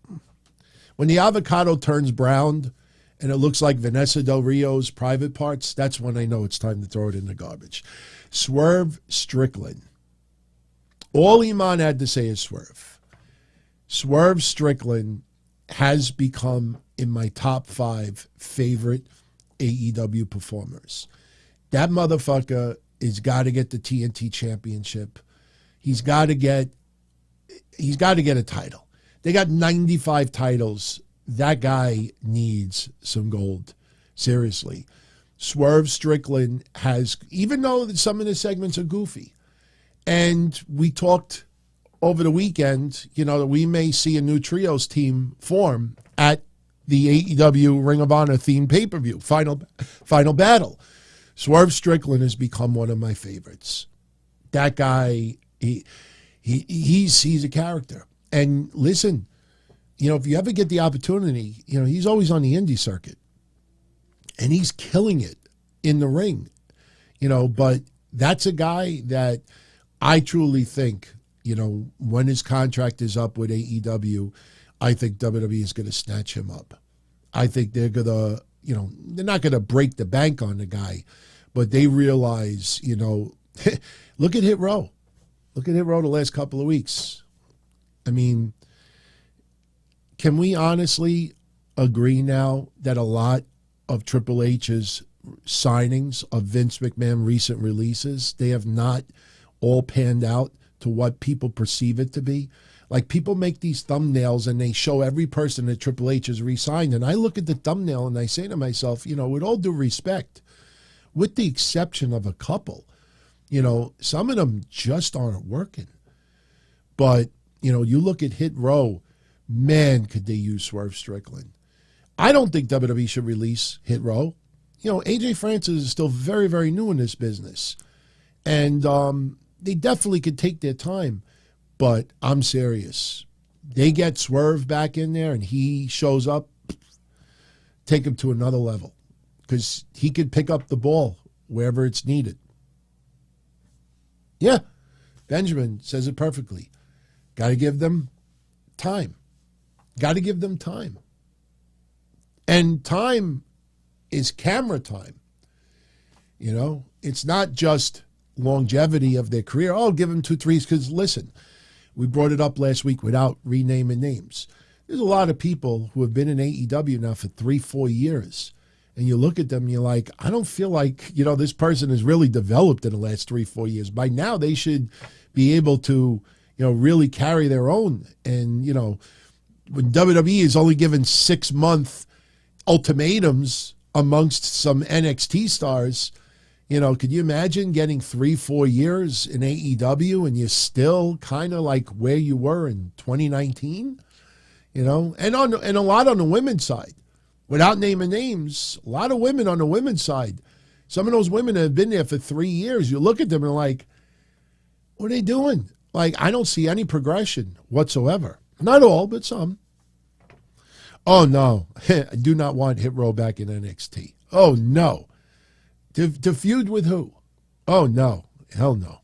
When the avocado turns brown and it looks like Vanessa Del Rio's private parts, that's when I know it's time to throw it in the garbage. Swerve Strickland. All Iman had to say is Swerve. Swerve Strickland has become in my top 5 favorite AEW performers. That motherfucker has got to get the TNT championship. He's got to get a title. They got 95 titles. That guy needs some gold. Seriously. Swerve Strickland has, even though some of the segments are goofy, and we talked over the weekend, you know, that we may see a new trios team form at the AEW Ring of Honor themed pay-per-view, Final Battle. Swerve Strickland has become one of my favorites. That guy, he's a character. And listen, you know, if you ever get the opportunity, you know, he's always on the indie circuit. And he's killing it in the ring. You know, but that's a guy that I truly think, you know, when his contract is up with AEW, I think WWE is going to snatch him up. I think they're going to, you know, they're not going to break the bank on the guy, but they realize, you know, look at Hit Row. Look at Hit Row the last couple of weeks. I mean, can we honestly agree now that a lot of Triple H's signings of Vince McMahon recent releases, they have not all panned out to what people perceive it to be? Like, people make these thumbnails and they show every person that Triple H has re-signed, and I look at the thumbnail and I say to myself, you know, with all due respect, with the exception of a couple, you know, some of them just aren't working. But, you know, you look at Hit Row, man, could they use Swerve Strickland. I don't think WWE should release Hit Row. You know, AJ Francis is still very, very new in this business. And they definitely could take their time. But I'm serious. They get Swerve back in there and he shows up, take him to another level. Because he could pick up the ball wherever it's needed. Yeah. Benjamin says it perfectly. Got to give them time. Got to give them time. And time is camera time. You know, it's not just longevity of their career. Oh, give them 2, 3, because listen, we brought it up last week without renaming names. There's a lot of people who have been in AEW now for 3, 4 years. And you look at them and you're like, I don't feel like, you know, this person has really developed in the last 3, 4 years. By now they should be able to, you know, really carry their own. And, you know, when WWE is only given 6-month ultimatums amongst some NXT stars, you know, could you imagine getting 3, 4 years in AEW and you're still kind of like where you were in 2019? You know, and a lot on the women's side. Without naming names, a lot of women on the women's side. Some of those women have been there for 3 years. You look at them and like, what are they doing? Like, I don't see any progression whatsoever. Not all, but some. Oh, no. I do not want Hit Row back in NXT. Oh, no. To feud with who? Oh, no. Hell no.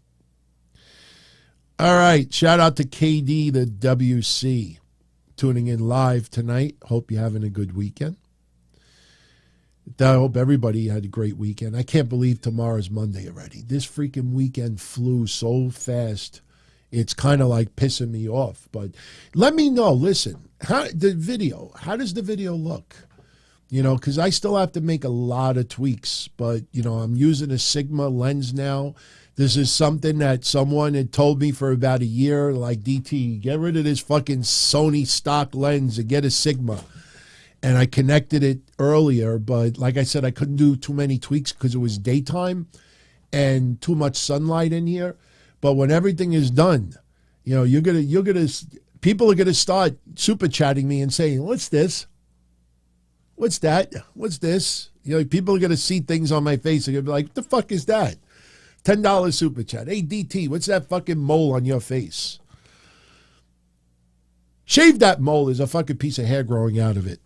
All right. Shout out to KD, the WC, tuning in live tonight. Hope you're having a good weekend. I hope everybody had a great weekend. I can't believe tomorrow's Monday already. This freaking weekend flew so fast. It's kind of like pissing me off. But let me know. Listen, how does the video look? You know, because I still have to make a lot of tweaks. But, you know, I'm using a Sigma lens now. This is something that someone had told me for about a year. Like, DT, get rid of this fucking Sony stock lens and get a Sigma. And I connected it earlier. But like I said, I couldn't do too many tweaks because it was daytime and too much sunlight in here. But when everything is done, you know, people are gonna start super chatting me and saying, "What's this? What's that? What's this?" You know, people are gonna see things on my face. They're gonna be like, "What the fuck is that?" $10 super chat. Hey DT, what's that fucking mole on your face? Shave that mole. There's a fucking piece of hair growing out of it.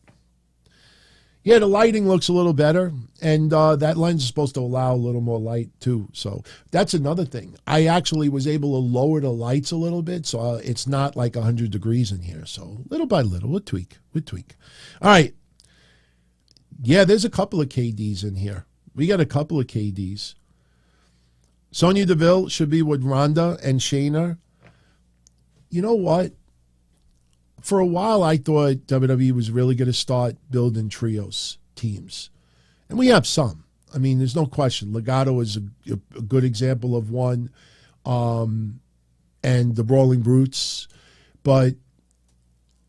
Yeah, the lighting looks a little better, and that lens is supposed to allow a little more light, too. So that's another thing. I actually was able to lower the lights a little bit, so it's not like 100 degrees in here. So little by little, we'll tweak. All right. Yeah, there's a couple of KDs in here. We got a couple of KDs. Sonya Deville should be with Ronda and Shayna. You know what? For a while, I thought WWE was really going to start building trios teams. And we have some. I mean, there's no question. Legato is a good example of one. And the Brawling Brutes. But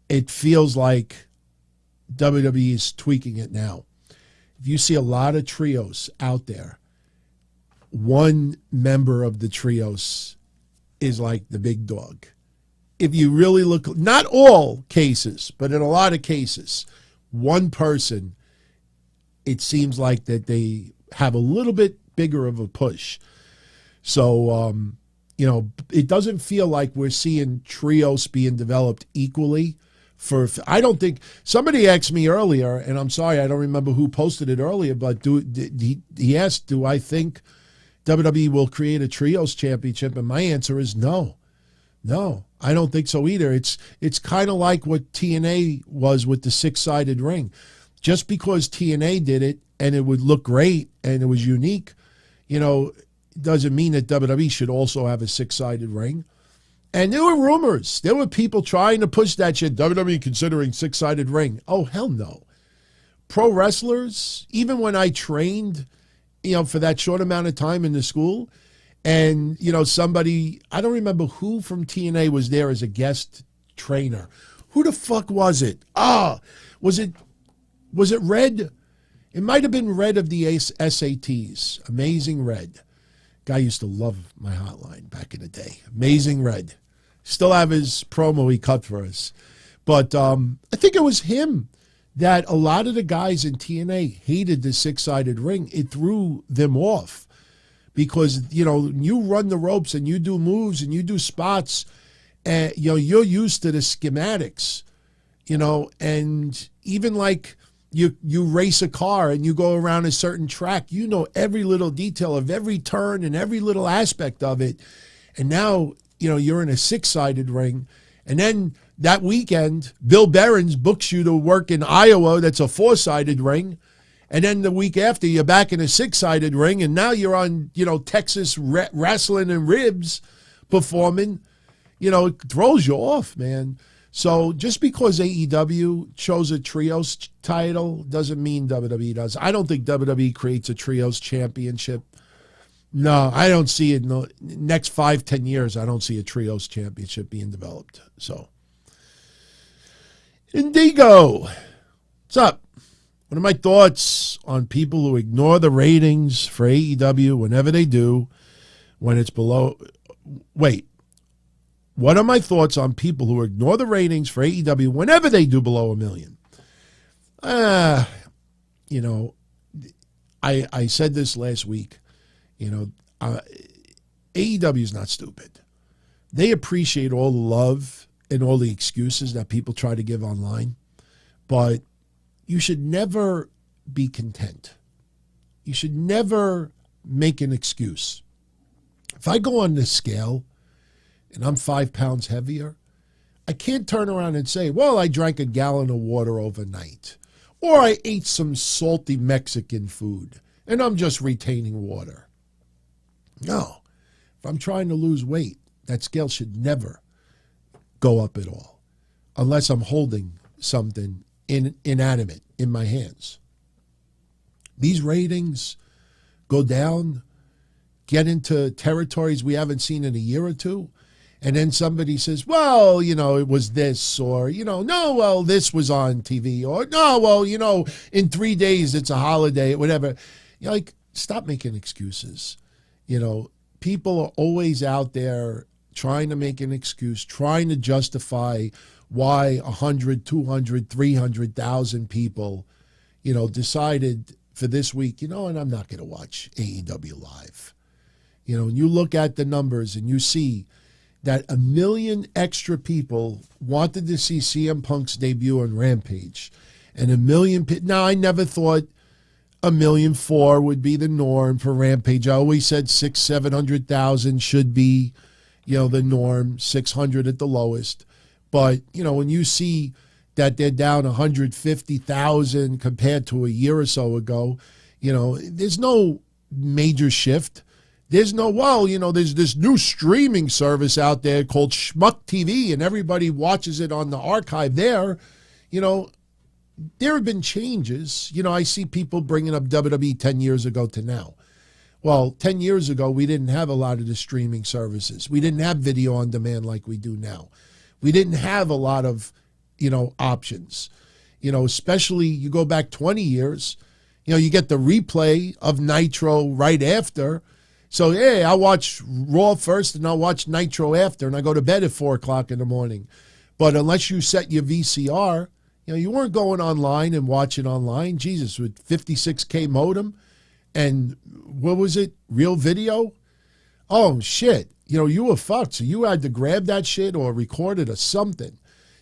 it feels like WWE is tweaking it now. If you see a lot of trios out there, one member of the trios is like the big dog. If you really look, not all cases, but in a lot of cases, one person, it seems like that they have a little bit bigger of a push. So, you know, it doesn't feel like we're seeing trios being developed equally. I don't think, somebody asked me earlier, and I'm sorry, I don't remember who posted it earlier, but he asked, do I think WWE will create a trios championship? And my answer is no. No, I don't think so either. It's kind of like what TNA was with the 6-sided ring. Just because TNA did it and it would look great and it was unique, you know, doesn't mean that WWE should also have a 6-sided ring. And there were rumors. There were people trying to push that shit. WWE considering 6-sided ring. Oh, hell no. Pro wrestlers, even when I trained, you know, for that short amount of time in the school, and, you know, somebody, I don't remember who from TNA was there as a guest trainer. Who the fuck was it? Was it Red? It might have been Red of the SATs. Amazing Red. Guy used to love my hotline back in the day. Amazing Red. Still have his promo he cut for us. But I think it was him that a lot of the guys in TNA hated the 6-sided ring. It threw them off. Because, you know, you run the ropes and you do moves and you do spots, and, you know, you're used to the schematics, you know, and even like you race a car and you go around a certain track, you know every little detail of every turn and every little aspect of it. And now, you're in a 6-sided ring. And then that weekend, Bill Behrens books you to work in Iowa. That's a 4-sided ring. And then the week after, you're back in a 6-sided ring. And now you're on, Texas wrestling and ribs performing. It throws you off, man. So just because AEW chose a trios title doesn't mean WWE does. I don't think WWE creates a trios championship. No, I don't see it in the next 5-10 years. I don't see a trios championship being developed. So, Indigo, what's up? What are my thoughts on people who ignore the ratings for AEW whenever they do, when it's below? Wait. What are my thoughts on people who ignore the ratings for AEW whenever they do below 1 million? I said this last week. AEW is not stupid. They appreciate all the love and all the excuses that people try to give online, but you should never be content. You should never make an excuse. If I go on this scale and I'm 5 pounds heavier, I can't turn around and say, well, I drank a gallon of water overnight, or I ate some salty Mexican food and I'm just retaining water. No. If I'm trying to lose weight, that scale should never go up at all, unless I'm holding something inanimate in my hands. These ratings go down, get into territories we haven't seen in a year or two, and then somebody says, well, it was this, or, no, well, this was on TV, or, no, well, in 3 days it's a holiday, whatever. Stop making excuses. People are always out there trying to make an excuse, trying to justify why 100, 200, 300,000 people, decided for this week, and I'm not going to watch AEW live. And you look at the numbers and you see that 1 million extra people wanted to see CM Punk's debut on Rampage. And 1 million now, I never thought 1,000,004 would be the norm for Rampage. I always said 600,000-700,000 should be, the norm, 600 at the lowest. But, when you see that they're down 150,000 compared to a year or so ago, there's no major shift. There's no, there's this new streaming service out there called Schmuck TV, and everybody watches it on the archive there. There have been changes. I see people bringing up WWE 10 years ago to now. Well, 10 years ago, we didn't have a lot of the streaming services. We didn't have video on demand like we do now. We didn't have a lot of, options. Especially you go back 20 years, you get the replay of Nitro right after. So, hey, I'll watch Raw first and I'll watch Nitro after, and I go to bed at 4 o'clock in the morning. But unless you set your VCR, you weren't going online and watching online. Jesus, with 56K modem and what was it? Real video? Oh, shit. You were fucked. So you had to grab that shit or record it or something.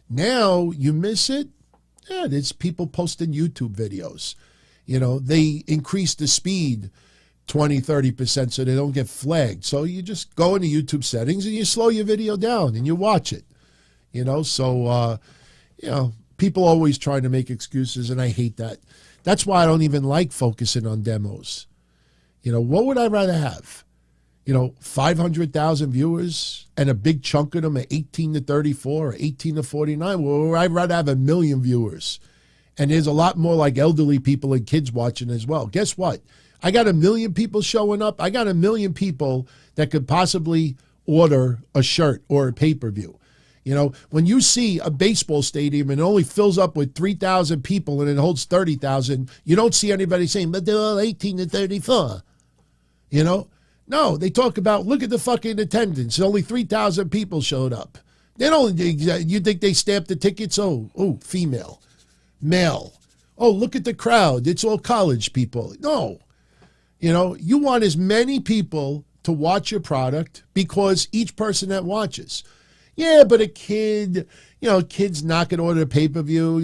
Now you miss it. Yeah, there's people posting YouTube videos. They increase the speed 20, 30% so they don't get flagged. So you just go into YouTube settings and you slow your video down and you watch it. People always trying to make excuses, and I hate that. That's why I don't even like focusing on demos. What would I rather have? 500,000 viewers and a big chunk of them are 18 to 34 or 18 to 49. Well, I'd rather have 1 million viewers. And there's a lot more like elderly people and kids watching as well. Guess what? I got 1 million people showing up. I got 1 million people that could possibly order a shirt or a pay-per-view. When you see a baseball stadium and it only fills up with 3,000 people and it holds 30,000, you don't see anybody saying, but they're all 18 to 34. No, they talk about, look at the fucking attendance. Only 3,000 people showed up. They don't, you think they stamped the tickets? Oh, female, male. Oh, look at the crowd. It's all college people. No. You want as many people to watch your product because each person that watches. Yeah, but a kid, kid's not going to order a pay-per-view.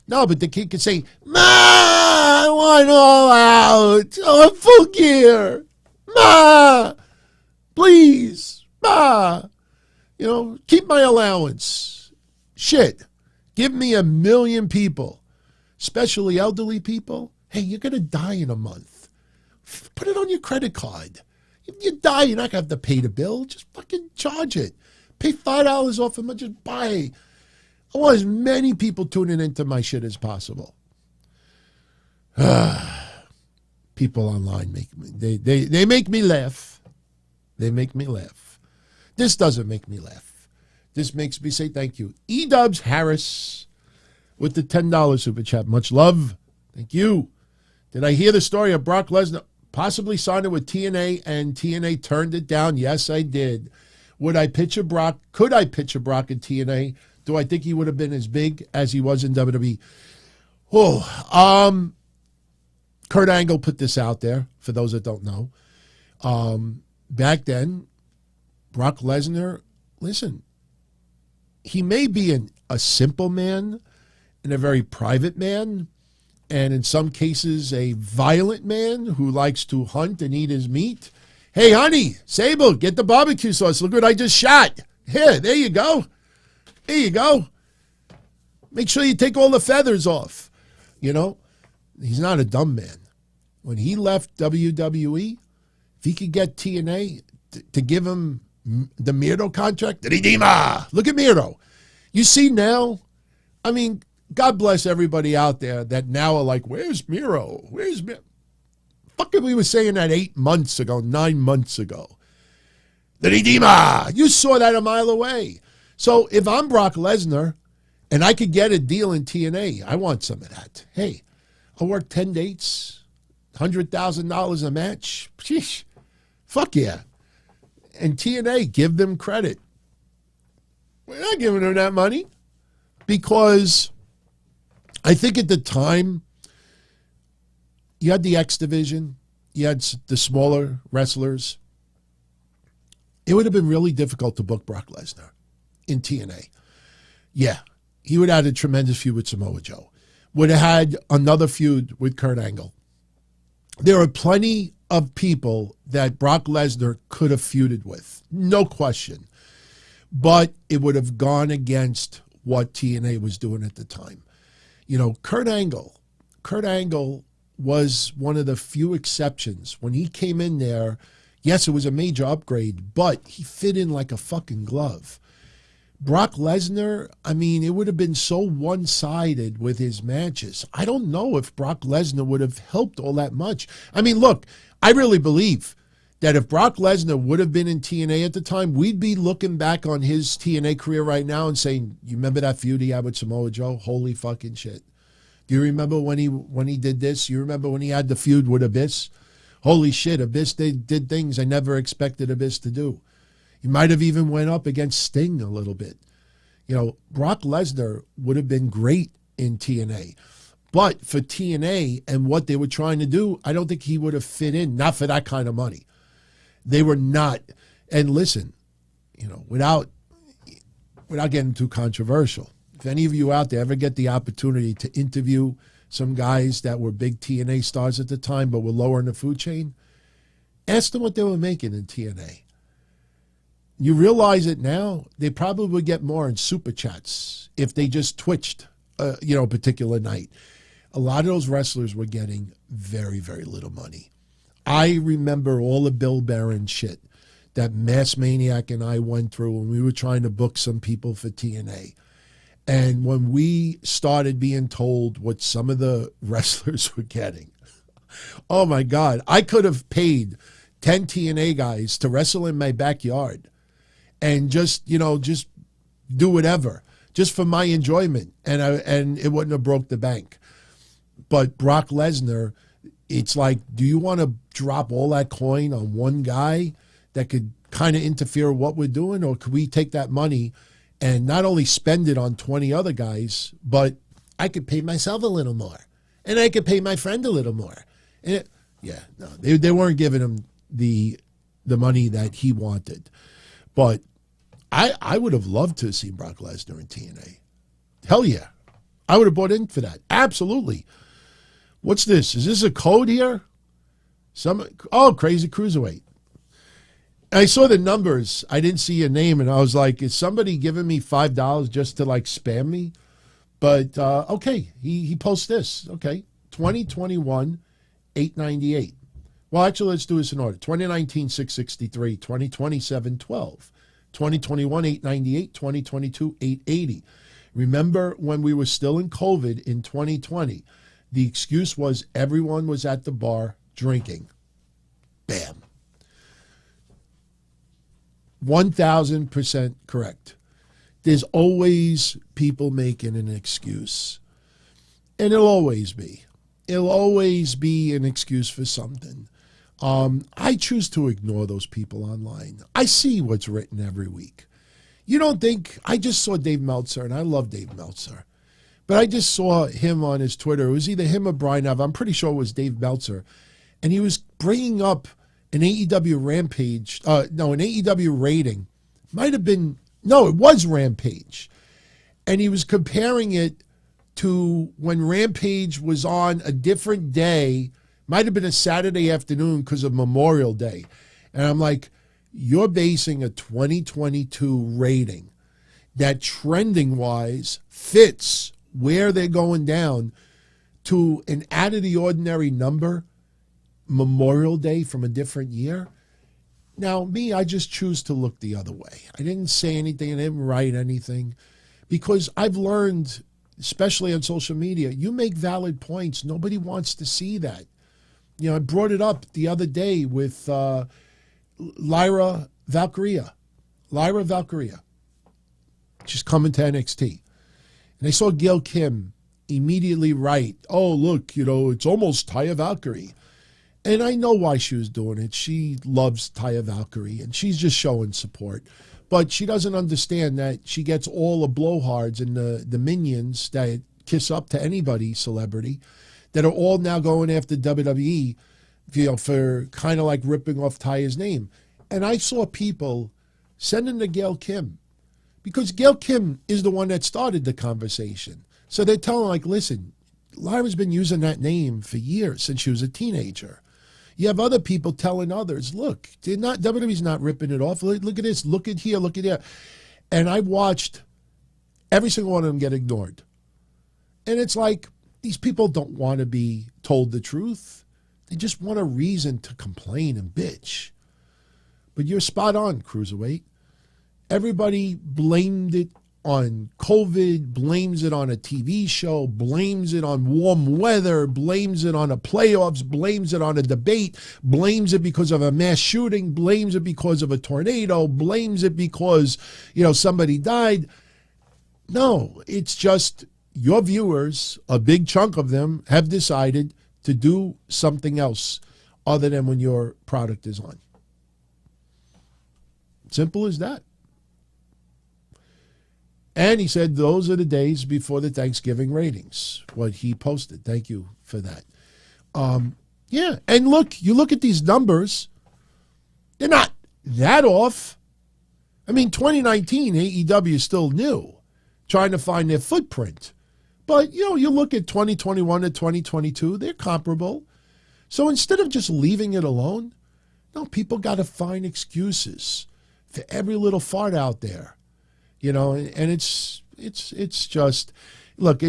No, but the kid could say, Ma, I want all out. Oh, I'm full gear. Ma, Please. Keep my allowance. Shit. Give me 1 million people, especially elderly people. Hey, you're going to die in a month. Put it on your credit card. If you die, you're not going to have to pay the bill. Just fucking charge it. Pay $5 off a month. Just buy. I want as many people tuning into my shit as possible. People online make me, they make me laugh. They make me laugh. This doesn't make me laugh. This makes me say thank you. E-Dubs Harris with the $10 super chat. Much love. Thank you. Did I hear the story of Brock Lesnar possibly signing with TNA and TNA turned it down? Yes, I did. Would I picture Brock? Could I picture Brock in TNA? Do I think he would have been as big as he was in WWE? Kurt Angle put this out there, for those that don't know. Back then, Brock Lesnar, listen, he may be a simple man and a very private man, and in some cases a violent man who likes to hunt and eat his meat. Hey, honey, Sable, get the barbecue sauce. Look what I just shot. Here, there you go. There you go. Make sure you take all the feathers off. He's not a dumb man. When he left WWE, if he could get TNA to give him the Miro contract, look at Miro. You see now, I mean, God bless everybody out there that now are like, where's Miro? Where's Miro? Fucking we were saying that 9 months ago. You saw that a mile away. So if I'm Brock Lesnar and I could get a deal in TNA, I want some of that. Hey, I'll work 10 dates, $100,000 a match. Sheesh. Fuck yeah. And TNA, give them credit. We're not giving them that money because I think at the time you had the X division, you had the smaller wrestlers. It would have been really difficult to book Brock Lesnar in TNA. Yeah, he would have had a tremendous feud with Samoa Joe. Would have had another feud with Kurt Angle. There are plenty of people that Brock Lesnar could have feuded with, no question. But it would have gone against what TNA was doing at the time. Kurt Angle was one of the few exceptions. When he came in there, yes, it was a major upgrade, but he fit in like a fucking glove. Brock Lesnar, I mean, it would have been so one-sided with his matches. I don't know if Brock Lesnar would have helped all that much. I mean, look, I really believe that if Brock Lesnar would have been in TNA at the time, we'd be looking back on his TNA career right now and saying, you remember that feud he had with Samoa Joe? Holy fucking shit. Do you remember when he did this? You remember when he had the feud with Abyss? Holy shit, Abyss did things I never expected Abyss to do. He might have even went up against Sting a little bit. Brock Lesnar would have been great in TNA. But for TNA and what they were trying to do, I don't think he would have fit in, not for that kind of money. They were not. And listen, without getting too controversial, if any of you out there ever get the opportunity to interview some guys that were big TNA stars at the time but were lower in the food chain, ask them what they were making in TNA. You realize it now, they probably would get more in super chats if they just twitched, a particular night. A lot of those wrestlers were getting very, very little money. I remember all the Bill Barron shit that Mass Maniac and I went through when we were trying to book some people for TNA. And when we started being told what some of the wrestlers were getting, oh my God, I could have paid 10 TNA guys to wrestle in my backyard and just do whatever, just for my enjoyment. And it wouldn't have broke the bank. But Brock Lesnar, it's like, do you want to drop all that coin on one guy that could kind of interfere with what we're doing? Or could we take that money and not only spend it on 20 other guys, but I could pay myself a little more. And I could pay my friend a little more. And they weren't giving him the money that he wanted. But I would have loved to have seen Brock Lesnar in TNA. Hell yeah. I would have bought in for that. Absolutely. What's this? Is this a code here? Crazy Cruiserweight. I saw the numbers. I didn't see your name, and I was like, is somebody giving me $5 just to like spam me? But okay, he posts this. Okay, 2021, 898. Well, actually, let's do this in order. 2019, 663. 2020, 712. 2021, 898. 2022, 880. Remember when we were still in COVID in 2020, the excuse was everyone was at the bar drinking. Bam. 1,000% correct. There's always people making an excuse. And it'll always be. It'll always be an excuse for something. I choose to ignore those people online. I see what's written every week. You don't think, I just saw Dave Meltzer, and I love Dave Meltzer. But I just saw him on his Twitter. It was either him or Bryan. I'm pretty sure it was Dave Meltzer. And he was bringing up an AEW Rampage, an AEW rating. Might have been, no, it was Rampage. And he was comparing it to when Rampage was on a different day. Might have been a Saturday afternoon because of Memorial Day. And I'm like, you're basing a 2022 rating that trending-wise fits where they're going down to an out-of-the-ordinary number Memorial Day from a different year. Now, me, I just choose to look the other way. I didn't say anything. I didn't write anything because I've learned, especially on social media, you make valid points. Nobody wants to see that. You know, I brought it up the other day with Lyra Valkyria. She's coming to NXT. And I saw Gail Kim immediately write, oh, look, it's almost Taya Valkyrie. And I know why she was doing it. She loves Taya Valkyrie, and she's just showing support. But she doesn't understand that she gets all the blowhards and the minions that kiss up to anybody, celebrity, that are all now going after WWE, for kind of like ripping off Taya's name. And I saw people sending to Gail Kim, because Gail Kim is the one that started the conversation. So they're telling, like, listen, Lyra's been using that name for years, since she was a teenager. You have other people telling others, look, WWE's not ripping it off. Look at this, look at here, look at there. And I watched every single one of them get ignored. And it's like, these people don't want to be told the truth. They just want a reason to complain and bitch. But you're spot on, Cruiserweight. Everybody blamed it on COVID, blames it on a TV show, blames it on warm weather, blames it on a playoffs, blames it on a debate, blames it because of a mass shooting, blames it because of a tornado, blames it because, somebody died. No, it's just your viewers, a big chunk of them, have decided to do something else other than when your product is on. Simple as that. And he said those are the days before the Thanksgiving ratings, what he posted. Thank you for that. Yeah, and look, you look at these numbers, they're not that off. I mean, 2019, AEW is still new, trying to find their footprint. But, you look at 2021 to 2022, they're comparable. So instead of just leaving it alone, no, people got to find excuses for every little fart out there. And it's just, look,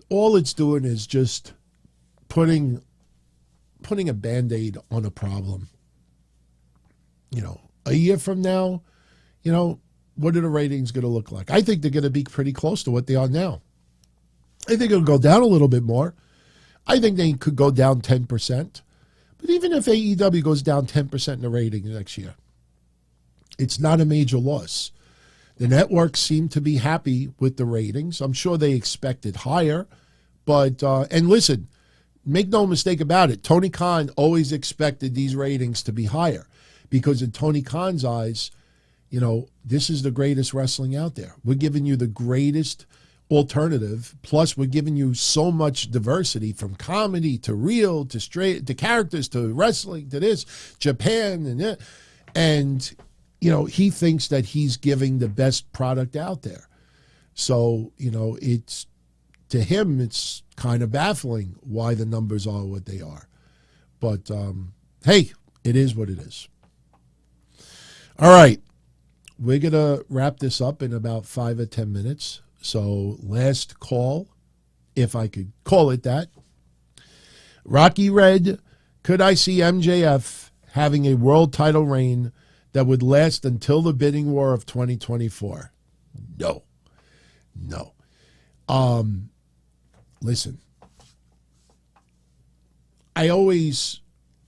all it's doing is just putting a Band-Aid on a problem. A year from now, what are the ratings going to look like? I think they're going to be pretty close to what they are now. I think it'll go down a little bit more. I think they could go down 10%. But even if AEW goes down 10% in the ratings next year, it's not a major loss. The networks seem to be happy with the ratings. I'm sure they expected higher. But, and listen, make no mistake about it, Tony Khan always expected these ratings to be higher. Because in Tony Khan's eyes, this is the greatest wrestling out there. We're giving you the greatest alternative. Plus, we're giving you so much diversity, from comedy to real to straight to characters to wrestling to this, Japan and that. And he thinks that he's giving the best product out there. So, it's, to him, it's kind of baffling why the numbers are what they are. But, hey, it is what it is. All right. We're going to wrap this up in about 5 or 10 minutes. So last call, if I could call it that. Rocky Red, could I see MJF having a world title reign that would last until the bidding war of 2024? No. Listen, I always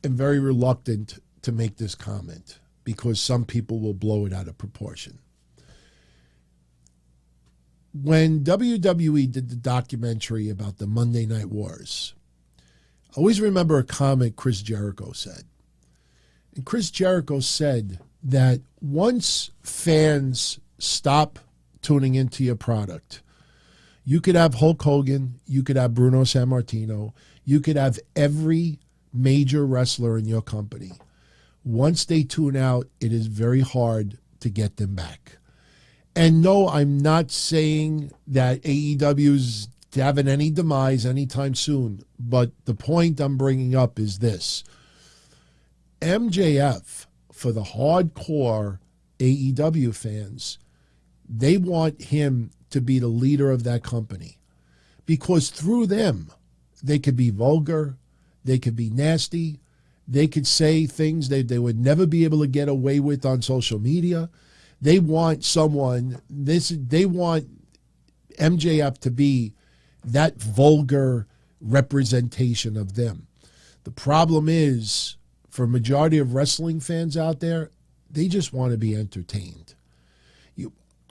am very reluctant to make this comment because some people will blow it out of proportion. When WWE did the documentary about the Monday Night Wars, I always remember a comment Chris Jericho said. And Chris Jericho said that once fans stop tuning into your product, you could have Hulk Hogan, you could have Bruno Sammartino, you could have every major wrestler in your company. Once they tune out, it is very hard to get them back. And no, I'm not saying that AEW's having any demise anytime soon, but the point I'm bringing up is this. MJF, for the hardcore AEW fans, they want him to be the leader of that company because through them, they could be vulgar, they could be nasty, they could say things they would never be able to get away with on social media. They want they want MJF to be that vulgar representation of them. The problem is, for a majority of wrestling fans out there, they just want to be entertained.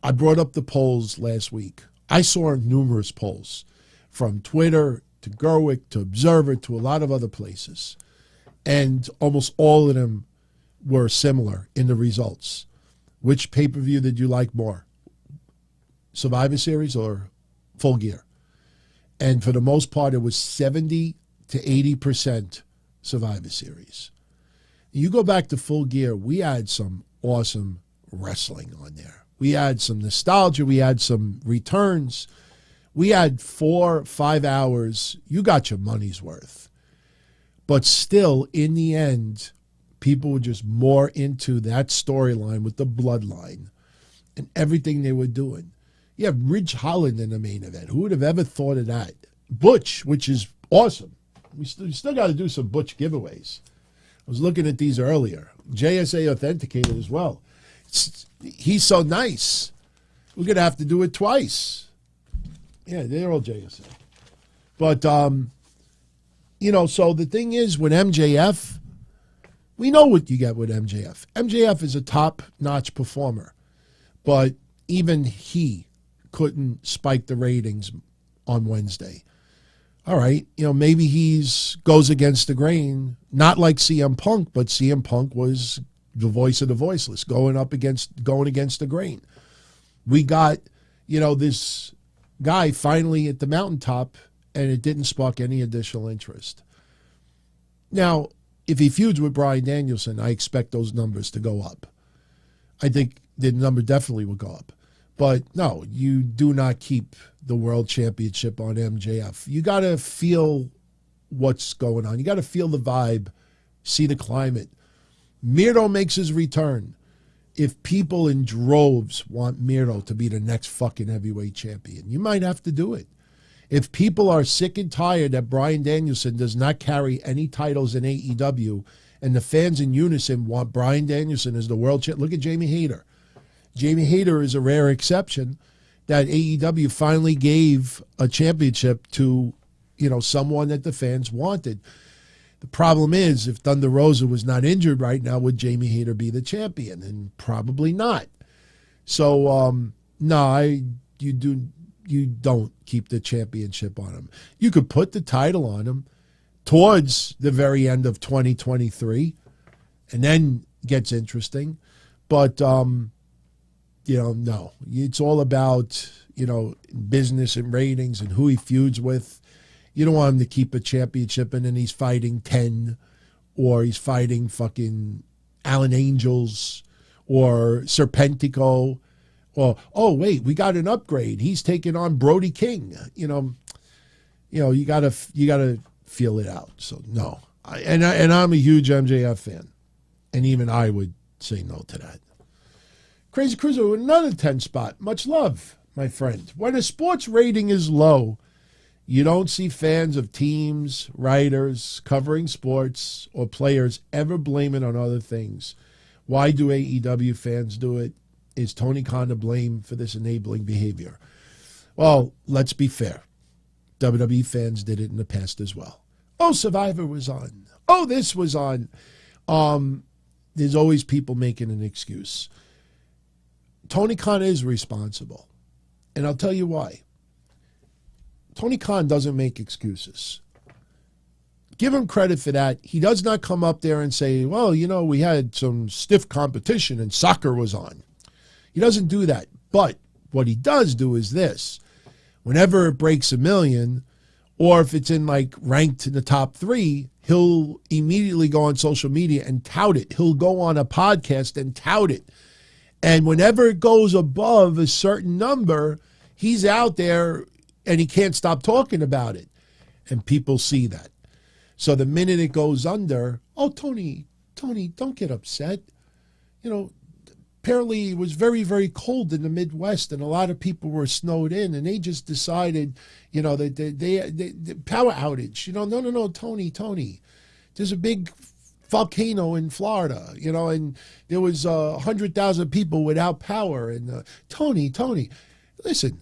I brought up the polls last week. I saw numerous polls from Twitter to Gerwick to Observer to a lot of other places. And almost all of them were similar in the results. Which pay-per-view did you like more? Survivor Series or Full Gear? And for the most part, it was 70 to 80% Survivor Series. You go back to Full Gear, we had some awesome wrestling on there. We had some nostalgia. We had some returns. We had 4, 5 hours. You got your money's worth. But still, in the end, people were just more into that storyline with the bloodline and everything they were doing. You have Ridge Holland in the main event. Who would have ever thought of that? Butch, which is awesome. We still got to do some Butch giveaways. I was looking at these earlier. JSA authenticated as well. He's so nice. We're going to have to do it twice. Yeah, they're all JSA. But, so the thing is, with MJF, we know what you get with MJF. MJF is a top-notch performer. But even he couldn't spike the ratings on Wednesday. All right, maybe he's goes against the grain, not like CM Punk, but CM Punk was the voice of the voiceless, going against the grain. We got, this guy finally at the mountaintop, and it didn't spark any additional interest. Now, if he feuds with Bryan Danielson, I expect those numbers to go up. I think the number definitely will go up. But no, you do not keep the world championship on MJF. You got to feel what's going on. You got to feel the vibe, see the climate. Miro makes his return. If people in droves want Miro to be the next fucking heavyweight champion, you might have to do it. If people are sick and tired that Bryan Danielson does not carry any titles in AEW and the fans in unison want Bryan Danielson as the world champion, look at Jamie Hayter. Jamie Hayter is a rare exception that AEW finally gave a championship to, someone that the fans wanted. The problem is, if Thunder Rosa was not injured right now, would Jamie Hayter be the champion? And probably not. So, you don't keep the championship on him. You could put the title on him towards the very end of 2023, and then gets interesting. But, no. It's all about, business and ratings and who he feuds with. You don't want him to keep a championship and then he's fighting 10 or he's fighting fucking Alan Angels or Serpentico or, oh, wait, we got an upgrade. He's taking on Brody King. You gotta feel it out. So no, and I'm a huge MJF fan, and even I would say no to that. Crazy Cruiser with another 10 spot. Much love, my friend. When a sports rating is low, you don't see fans of teams, writers, covering sports, or players ever blame it on other things. Why do AEW fans do it? Is Tony Khan to blame for this enabling behavior? Well, let's be fair. WWE fans did it in the past as well. Oh, Survivor was on. Oh, this was on. There's always people making an excuse. Tony Khan is responsible. And I'll tell you why. Tony Khan doesn't make excuses. Give him credit for that. He does not come up there and say, well, we had some stiff competition and soccer was on. He doesn't do that. But what he does do is this. Whenever it breaks 1 million, or if it's in ranked in the top 3, he'll immediately go on social media and tout it. He'll go on a podcast and tout it. And whenever it goes above a certain number, he's out there and he can't stop talking about it. And people see that. So the minute it goes under, oh, Tony, don't get upset. Apparently it was very, very cold in the Midwest and a lot of people were snowed in and they just decided, that they power outage. No, Tony. There's a big volcano in Florida, and there was 100,000 people without power. And Tony, listen,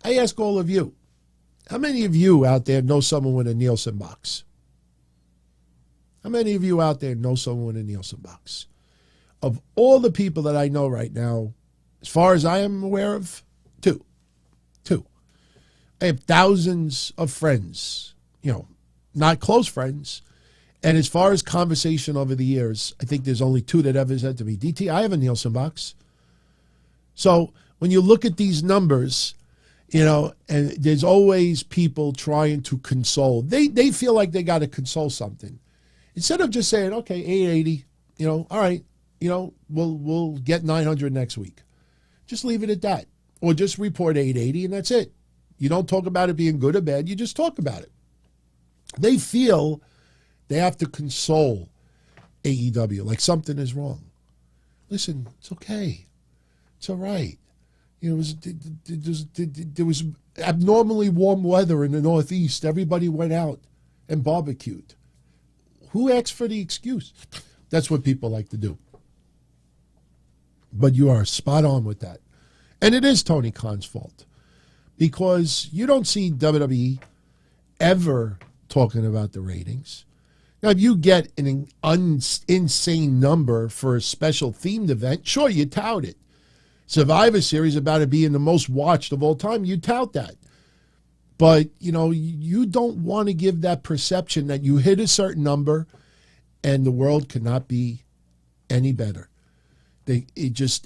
I ask all of you, how many of you out there know someone with a Nielsen box? How many of you out there know someone with a Nielsen box? Of all the people that I know right now, as far as I am aware of, two. I have thousands of friends, not close friends. And as far as conversation over the years, I think there's only 2 that ever said to me, DT, I have a Nielsen box. So when you look at these numbers, and there's always people trying to console. They feel like they got to console something. Instead of just saying, okay, 880, all right, we'll get 900 next week. Just leave it at that. Or just report 880 and that's it. You don't talk about it being good or bad. You just talk about it. They feel they have to console AEW like something is wrong. Listen, it's okay. It's all right. There was abnormally warm weather in the Northeast. Everybody went out and barbecued. Who asked for the excuse? That's what people like to do. But you are spot on with that. And it is Tony Khan's fault. Because you don't see WWE ever talking about the ratings. Now, if you get an insane number for a special themed event, sure, you tout it. Survivor Series about it being the most watched of all time, you tout that. But, you don't want to give that perception that you hit a certain number and the world cannot be any better.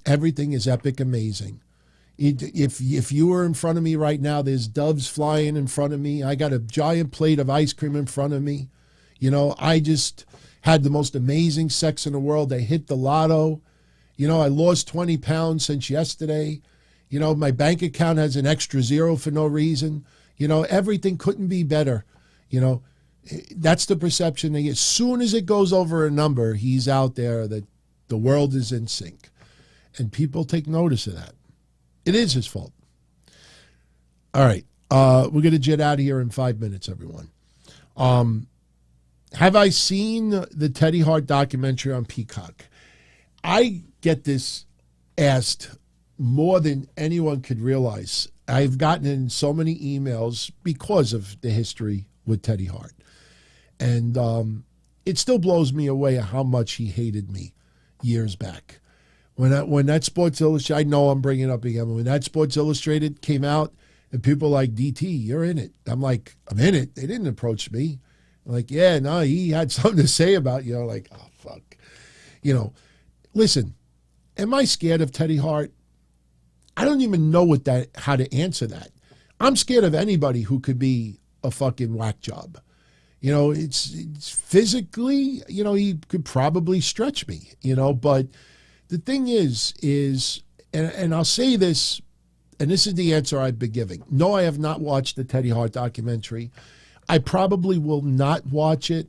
Everything is epic amazing. If you were in front of me right now, there's doves flying in front of me. I got a giant plate of ice cream in front of me. I just had the most amazing sex in the world. I hit the lotto. I lost 20 pounds since yesterday. My bank account has an extra 0 for no reason. Everything couldn't be better. That's the perception. As soon as it goes over a number, he's out there that the world is in sync. And people take notice of that. It is his fault. All right. We're going to jet out of here in 5 minutes, everyone. Have I seen the Teddy Hart documentary on Peacock? I get this asked more than anyone could realize. I've gotten in so many emails because of the history with Teddy Hart. And it still blows me away how much he hated me years back. When that Sports Illustrated, I know I'm bringing it up again, when that Sports Illustrated came out and people were like, DT, you're in it. I'm like, I'm in it. They didn't approach me. I'm like, yeah, no, he had something to say about you. Like, oh, fuck. Listen, am I scared of Teddy Hart? I don't even know how to answer that. I'm scared of anybody who could be a fucking whack job. It's physically, he could probably stretch me, but the thing is, and I'll say this, and this is the answer I've been giving. No, I have not watched the Teddy Hart documentary. I probably will not watch it.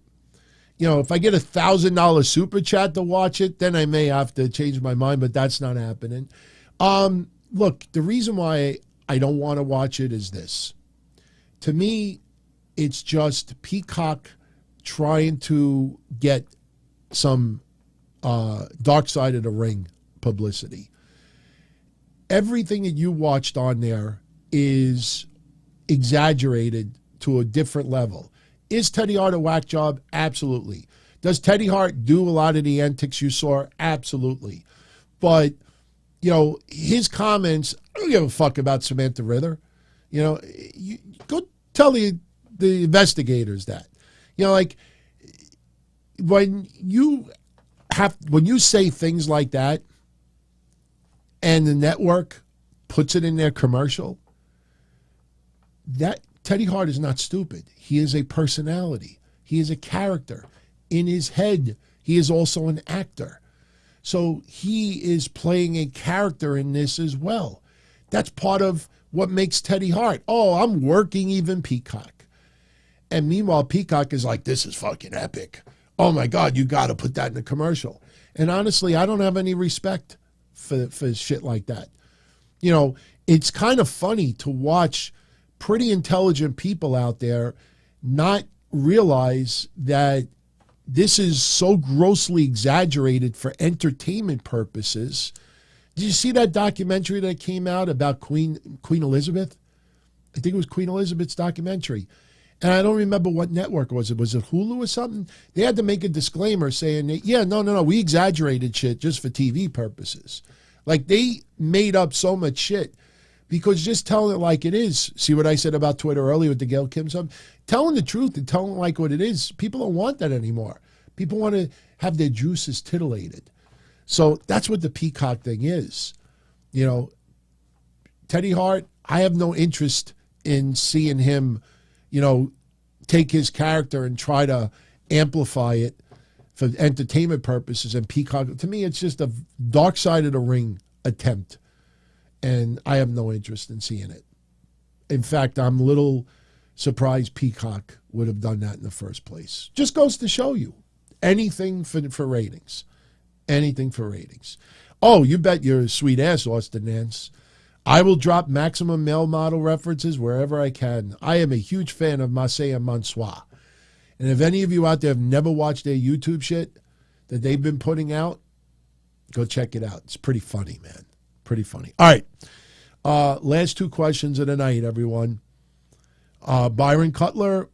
if I get $1,000 super chat to watch it, then I may have to change my mind, but that's not happening. Look, the reason why I don't want to watch it is this. To me, it's just Peacock trying to get some Dark Side of the Ring publicity. Everything that you watched on there is exaggerated to a different level. Is Teddy Hart a whack job? Absolutely. Does Teddy Hart do a lot of the antics you saw? Absolutely. But, his comments, I don't give a fuck about Samantha Ritter. You go tell the investigators that. When you say things like that and the network puts it in their commercial, that Teddy Hart is not stupid. He is a personality. He is a character. In his head, he is also an actor. So he is playing a character in this as well. That's part of what makes Teddy Hart. Oh, I'm working even Peacock. And meanwhile, Peacock is like, this is fucking epic. Oh my God, you got to put that in a commercial. And honestly, I don't have any respect for shit like that. It's kind of funny to watch pretty intelligent people out there not realize that this is so grossly exaggerated for entertainment purposes. Did you see that documentary that came out about Queen Elizabeth? I think it was Queen Elizabeth's documentary. And I don't remember what network was it. Was it Hulu or something? They had to make a disclaimer saying, yeah, no, we exaggerated shit just for TV purposes. Like, they made up so much shit because just telling it like it is, see what I said about Twitter earlier with the Gail Kim stuff? Telling the truth and telling it like what it is, people don't want that anymore. People want to have their juices titillated. So that's what the Peacock thing is. Teddy Hart, I have no interest in seeing him, take his character and try to amplify it for entertainment purposes. And Peacock, to me, it's just a Dark Side of the Ring attempt. And I have no interest in seeing it. In fact, I'm a little surprised Peacock would have done that in the first place. Just goes to show you. Anything for ratings. Anything for ratings. Oh, you bet your sweet ass, Austin Nance. I will drop maximum male model references wherever I can. I am a huge fan of Marseille and Mansois. And if any of you out there have never watched their YouTube shit that they've been putting out, go check it out. It's pretty funny, man. Pretty funny. All right. Last two questions of the night, everyone. Byron Cutler,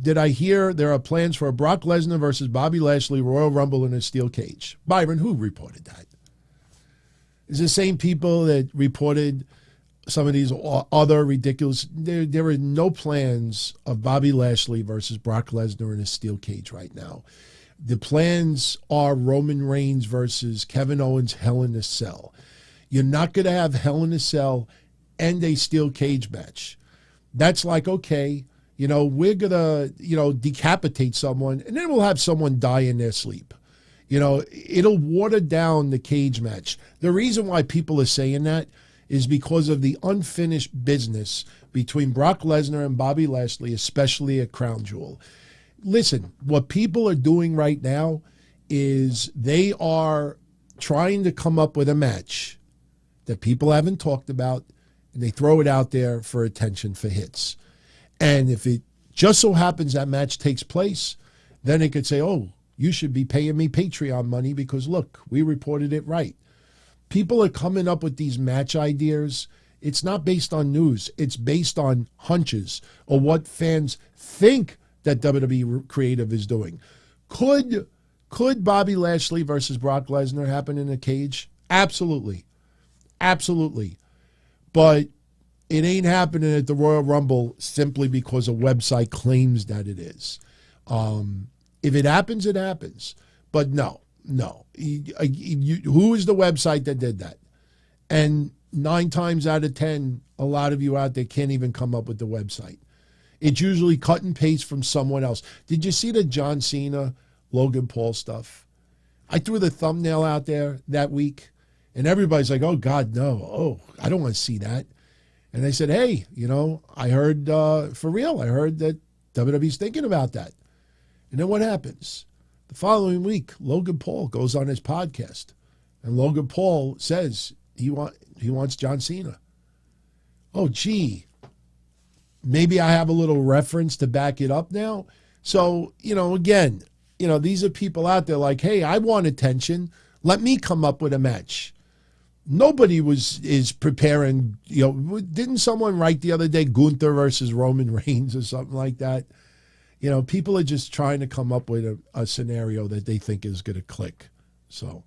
did I hear there are plans for a Brock Lesnar versus Bobby Lashley Royal Rumble in a steel cage? Byron, who reported that? It's the same people that reported some of these other ridiculous. There are no plans of Bobby Lashley versus Brock Lesnar in a steel cage right now. The plans are Roman Reigns versus Kevin Owens Hell in a Cell. You're not going to have Hell in a Cell and a steel cage match. That's like, okay, we're going to, decapitate someone, and then we'll have someone die in their sleep. It'll water down the cage match. The reason why people are saying that is because of the unfinished business between Brock Lesnar and Bobby Lashley, especially at Crown Jewel. Listen, what people are doing right now is they are trying to come up with a match that people haven't talked about, and they throw it out there for attention, for hits. And if it just so happens that match takes place, then they could say, oh, you should be paying me Patreon money because, look, we reported it right. People are coming up with these match ideas. It's not based on news. It's based on hunches or what fans think that WWE Creative is doing. Could Bobby Lashley versus Brock Lesnar happen in a cage? Absolutely. Absolutely. But it ain't happening at the Royal Rumble simply because a website claims that it is. If it happens, it happens. But no. Who is the website that did that? And 9 times out of 10, a lot of you out there can't even come up with the website. It's usually cut and paste from someone else. Did you see the John Cena, Logan Paul stuff? I threw the thumbnail out there that week, and everybody's like, oh, God, no. Oh, I don't want to see that. And I said, hey, I heard, for real, I heard that WWE's thinking about that. And then what happens? The following week, Logan Paul goes on his podcast, and Logan Paul says he wants John Cena. Oh, gee, maybe I have a little reference to back it up now. So, again, these are people out there like, hey, I want attention. Let me come up with a match. Nobody is preparing. Didn't someone write the other day Gunther versus Roman Reigns or something like that? People are just trying to come up with a scenario that they think is going to click. So,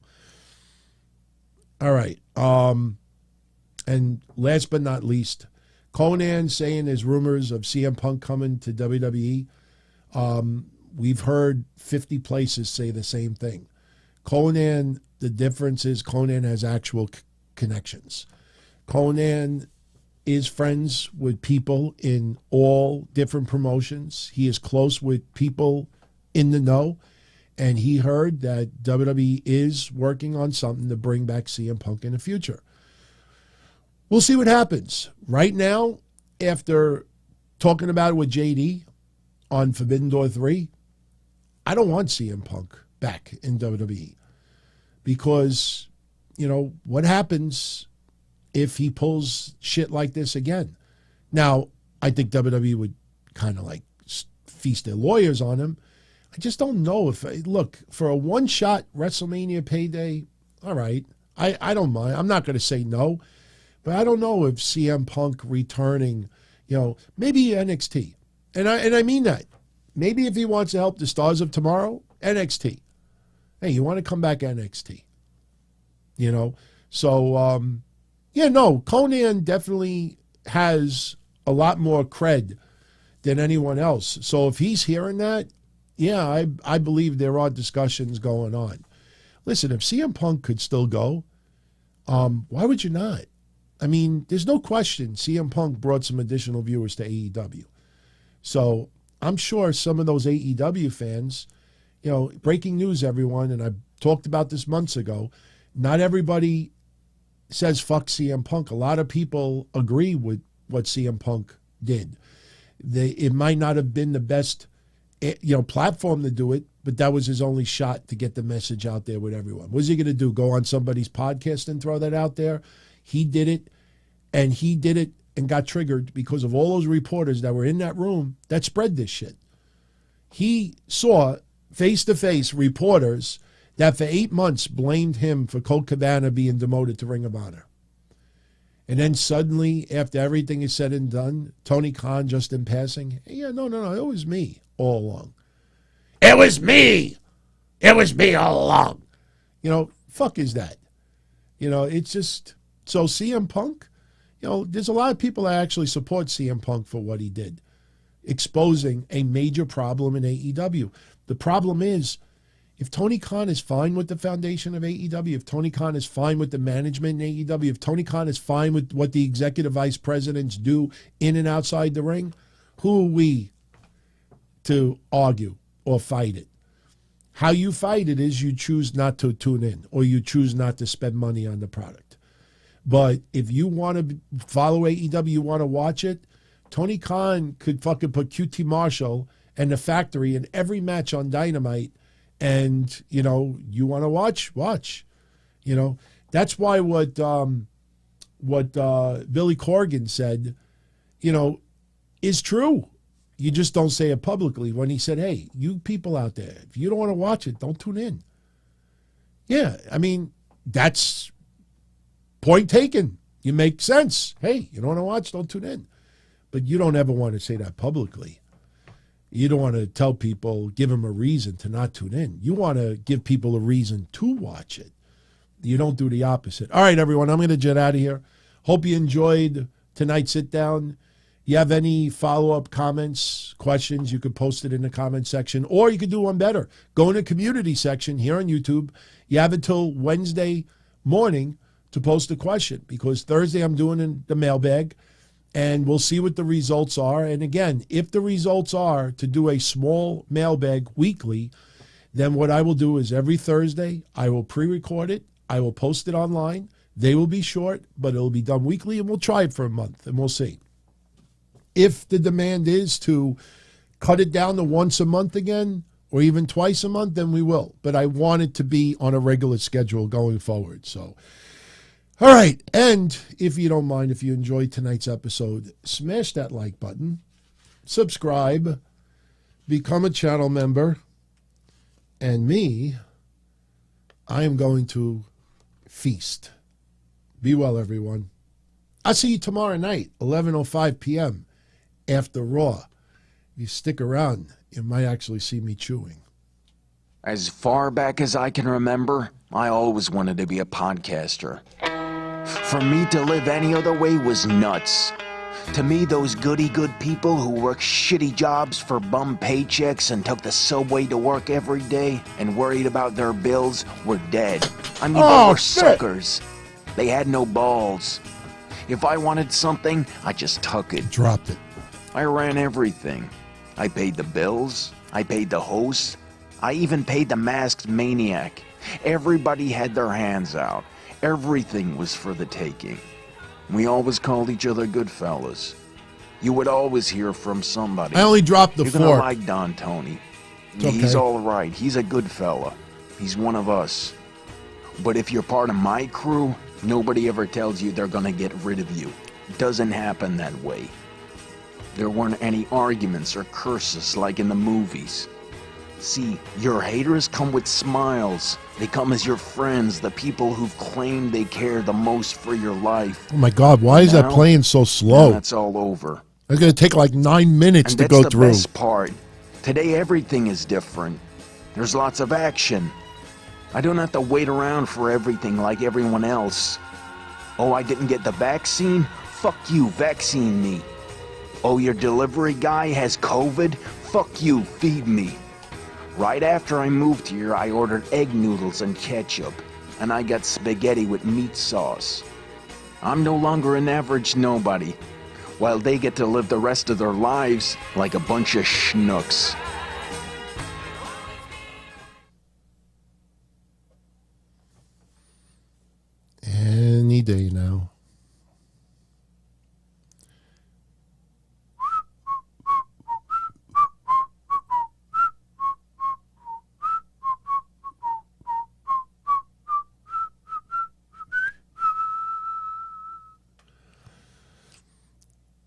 all right. And last but not least, Conan saying there's rumors of CM Punk coming to WWE. We've heard 50 places say the same thing. Conan, the difference is Conan has actual connections. Conan is friends with people in all different promotions. He is close with people in the know, and he heard that WWE is working on something to bring back CM Punk in the future. We'll see what happens. Right now, after talking about it with JD on Forbidden Door 3, I don't want CM Punk back in WWE because, what happens if he pulls shit like this again? Now, I think WWE would kind of like feast their lawyers on him. I just don't know if, look, for a one-shot WrestleMania payday, all right, I don't mind. I'm not going to say no, but I don't know if CM Punk returning, maybe NXT. And I mean that. Maybe if he wants to help the Stars of Tomorrow, NXT. Hey, you want to come back NXT? So, Conan definitely has a lot more cred than anyone else. So if he's hearing that, yeah, I believe there are discussions going on. Listen, if CM Punk could still go, why would you not? I mean, there's no question CM Punk brought some additional viewers to AEW. So I'm sure some of those AEW fans, breaking news, everyone, and I talked about this months ago, not everybody says fuck CM Punk. A lot of people agree with what CM Punk did. It might not have been the best, platform to do it, but that was his only shot to get the message out there with everyone. What was he going to do? Go on somebody's podcast and throw that out there? He did it, and got triggered because of all those reporters that were in that room that spread this shit. He saw face-to-face reporters that for 8 months blamed him for Colt Cabana being demoted to Ring of Honor. And then suddenly, after everything is said and done, Tony Khan just in passing, hey, no, it was me all along. It was me! It was me all along. Fuck is that? It's just, so CM Punk, there's a lot of people that actually support CM Punk for what he did, exposing a major problem in AEW. The problem is, if Tony Khan is fine with the foundation of AEW, if Tony Khan is fine with the management in AEW, if Tony Khan is fine with what the executive vice presidents do in and outside the ring, who are we to argue or fight it? How you fight it is you choose not to tune in or you choose not to spend money on the product. But if you want to follow AEW, you want to watch it, Tony Khan could fucking put QT Marshall and the Factory in every match on Dynamite. And, you want to watch. That's why what Billy Corgan said, is true. You just don't say it publicly when he said, hey, you people out there, if you don't want to watch it, don't tune in. Yeah, I mean, that's point taken. You make sense. Hey, you don't want to watch, don't tune in. But you don't ever want to say that publicly. You don't want to tell people, give them a reason to not tune in. You want to give people a reason to watch it. You don't do the opposite. All right, everyone, I'm going to jet out of here. Hope you enjoyed tonight's sit down. You have any follow-up comments, questions, you could post it in the comment section, or you could do one better. Go in the community section here on YouTube. You have until Wednesday morning to post a question, because Thursday I'm doing the mailbag, and we'll see what the results are. And again, if the results are to do a small mailbag weekly, then what I will do is every Thursday, I will pre-record it. I will post it online. They will be short, but it'll be done weekly, and we'll try it for a month, and we'll see. If the demand is to cut it down to once a month again, or even twice a month, then we will. But I want it to be on a regular schedule going forward. So, all right. And if you don't mind, if you enjoyed tonight's episode, smash that like button, subscribe, become a channel member, and me, I am going to feast. Be well, everyone. I'll see you tomorrow night, 11:05 p.m. after Raw. If you stick around, you might actually see me chewing. As far back as I can remember, I always wanted to be a podcaster. For me to live any other way was nuts. To me, those goody-good people who worked shitty jobs for bum paychecks and took the subway to work every day and worried about their bills were dead. I mean, they were suckers. They had no balls. If I wanted something, I just took it. Dropped it. I ran everything. I paid the bills. I paid the host. I even paid the masked maniac. Everybody had their hands out. Everything was for the taking. We always called each other good fellas. You would always hear from somebody. I only dropped the You're fork. gonna like Don Tony. It's okay. He's all right. He's a good fella. He's one of us. But if you're part of my crew, nobody ever tells you they're gonna get rid of you. It doesn't happen that way. There weren't any arguments or curses like in the movies. See, your haters come with smiles. They come as your friends, the people who've claimed they care the most for your life. Oh my God, why is that playing so slow? That's all over. It's going to take like 9 minutes And to go that's the through. best part. Today everything is different. There's lots of action. I don't have to wait around for everything like everyone else. Oh, I didn't get the vaccine? Fuck you, vaccine me. Oh, your delivery guy has COVID? Fuck you, feed me. Right after I moved here, I ordered egg noodles and ketchup, and I got spaghetti with meat sauce. I'm no longer an average nobody, while they get to live the rest of their lives like a bunch of schnooks. Any day now.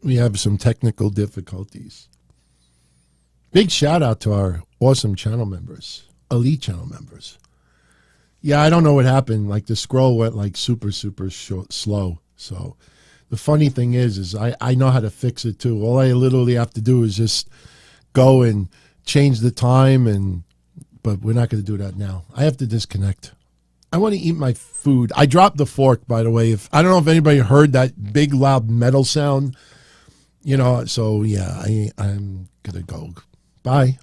We have some technical difficulties. Big shout out to our awesome channel members, elite channel members. Yeah, I don't know what happened. Like the scroll went like super slow. So the funny thing is I know how to fix it too. All I literally have to do is just go and change the time, but we're not going to do that now. I have to disconnect. I want to eat my food. I dropped the fork, by the way. I don't know if anybody heard that big loud metal sound. You know, so yeah, I'm going to go. Bye.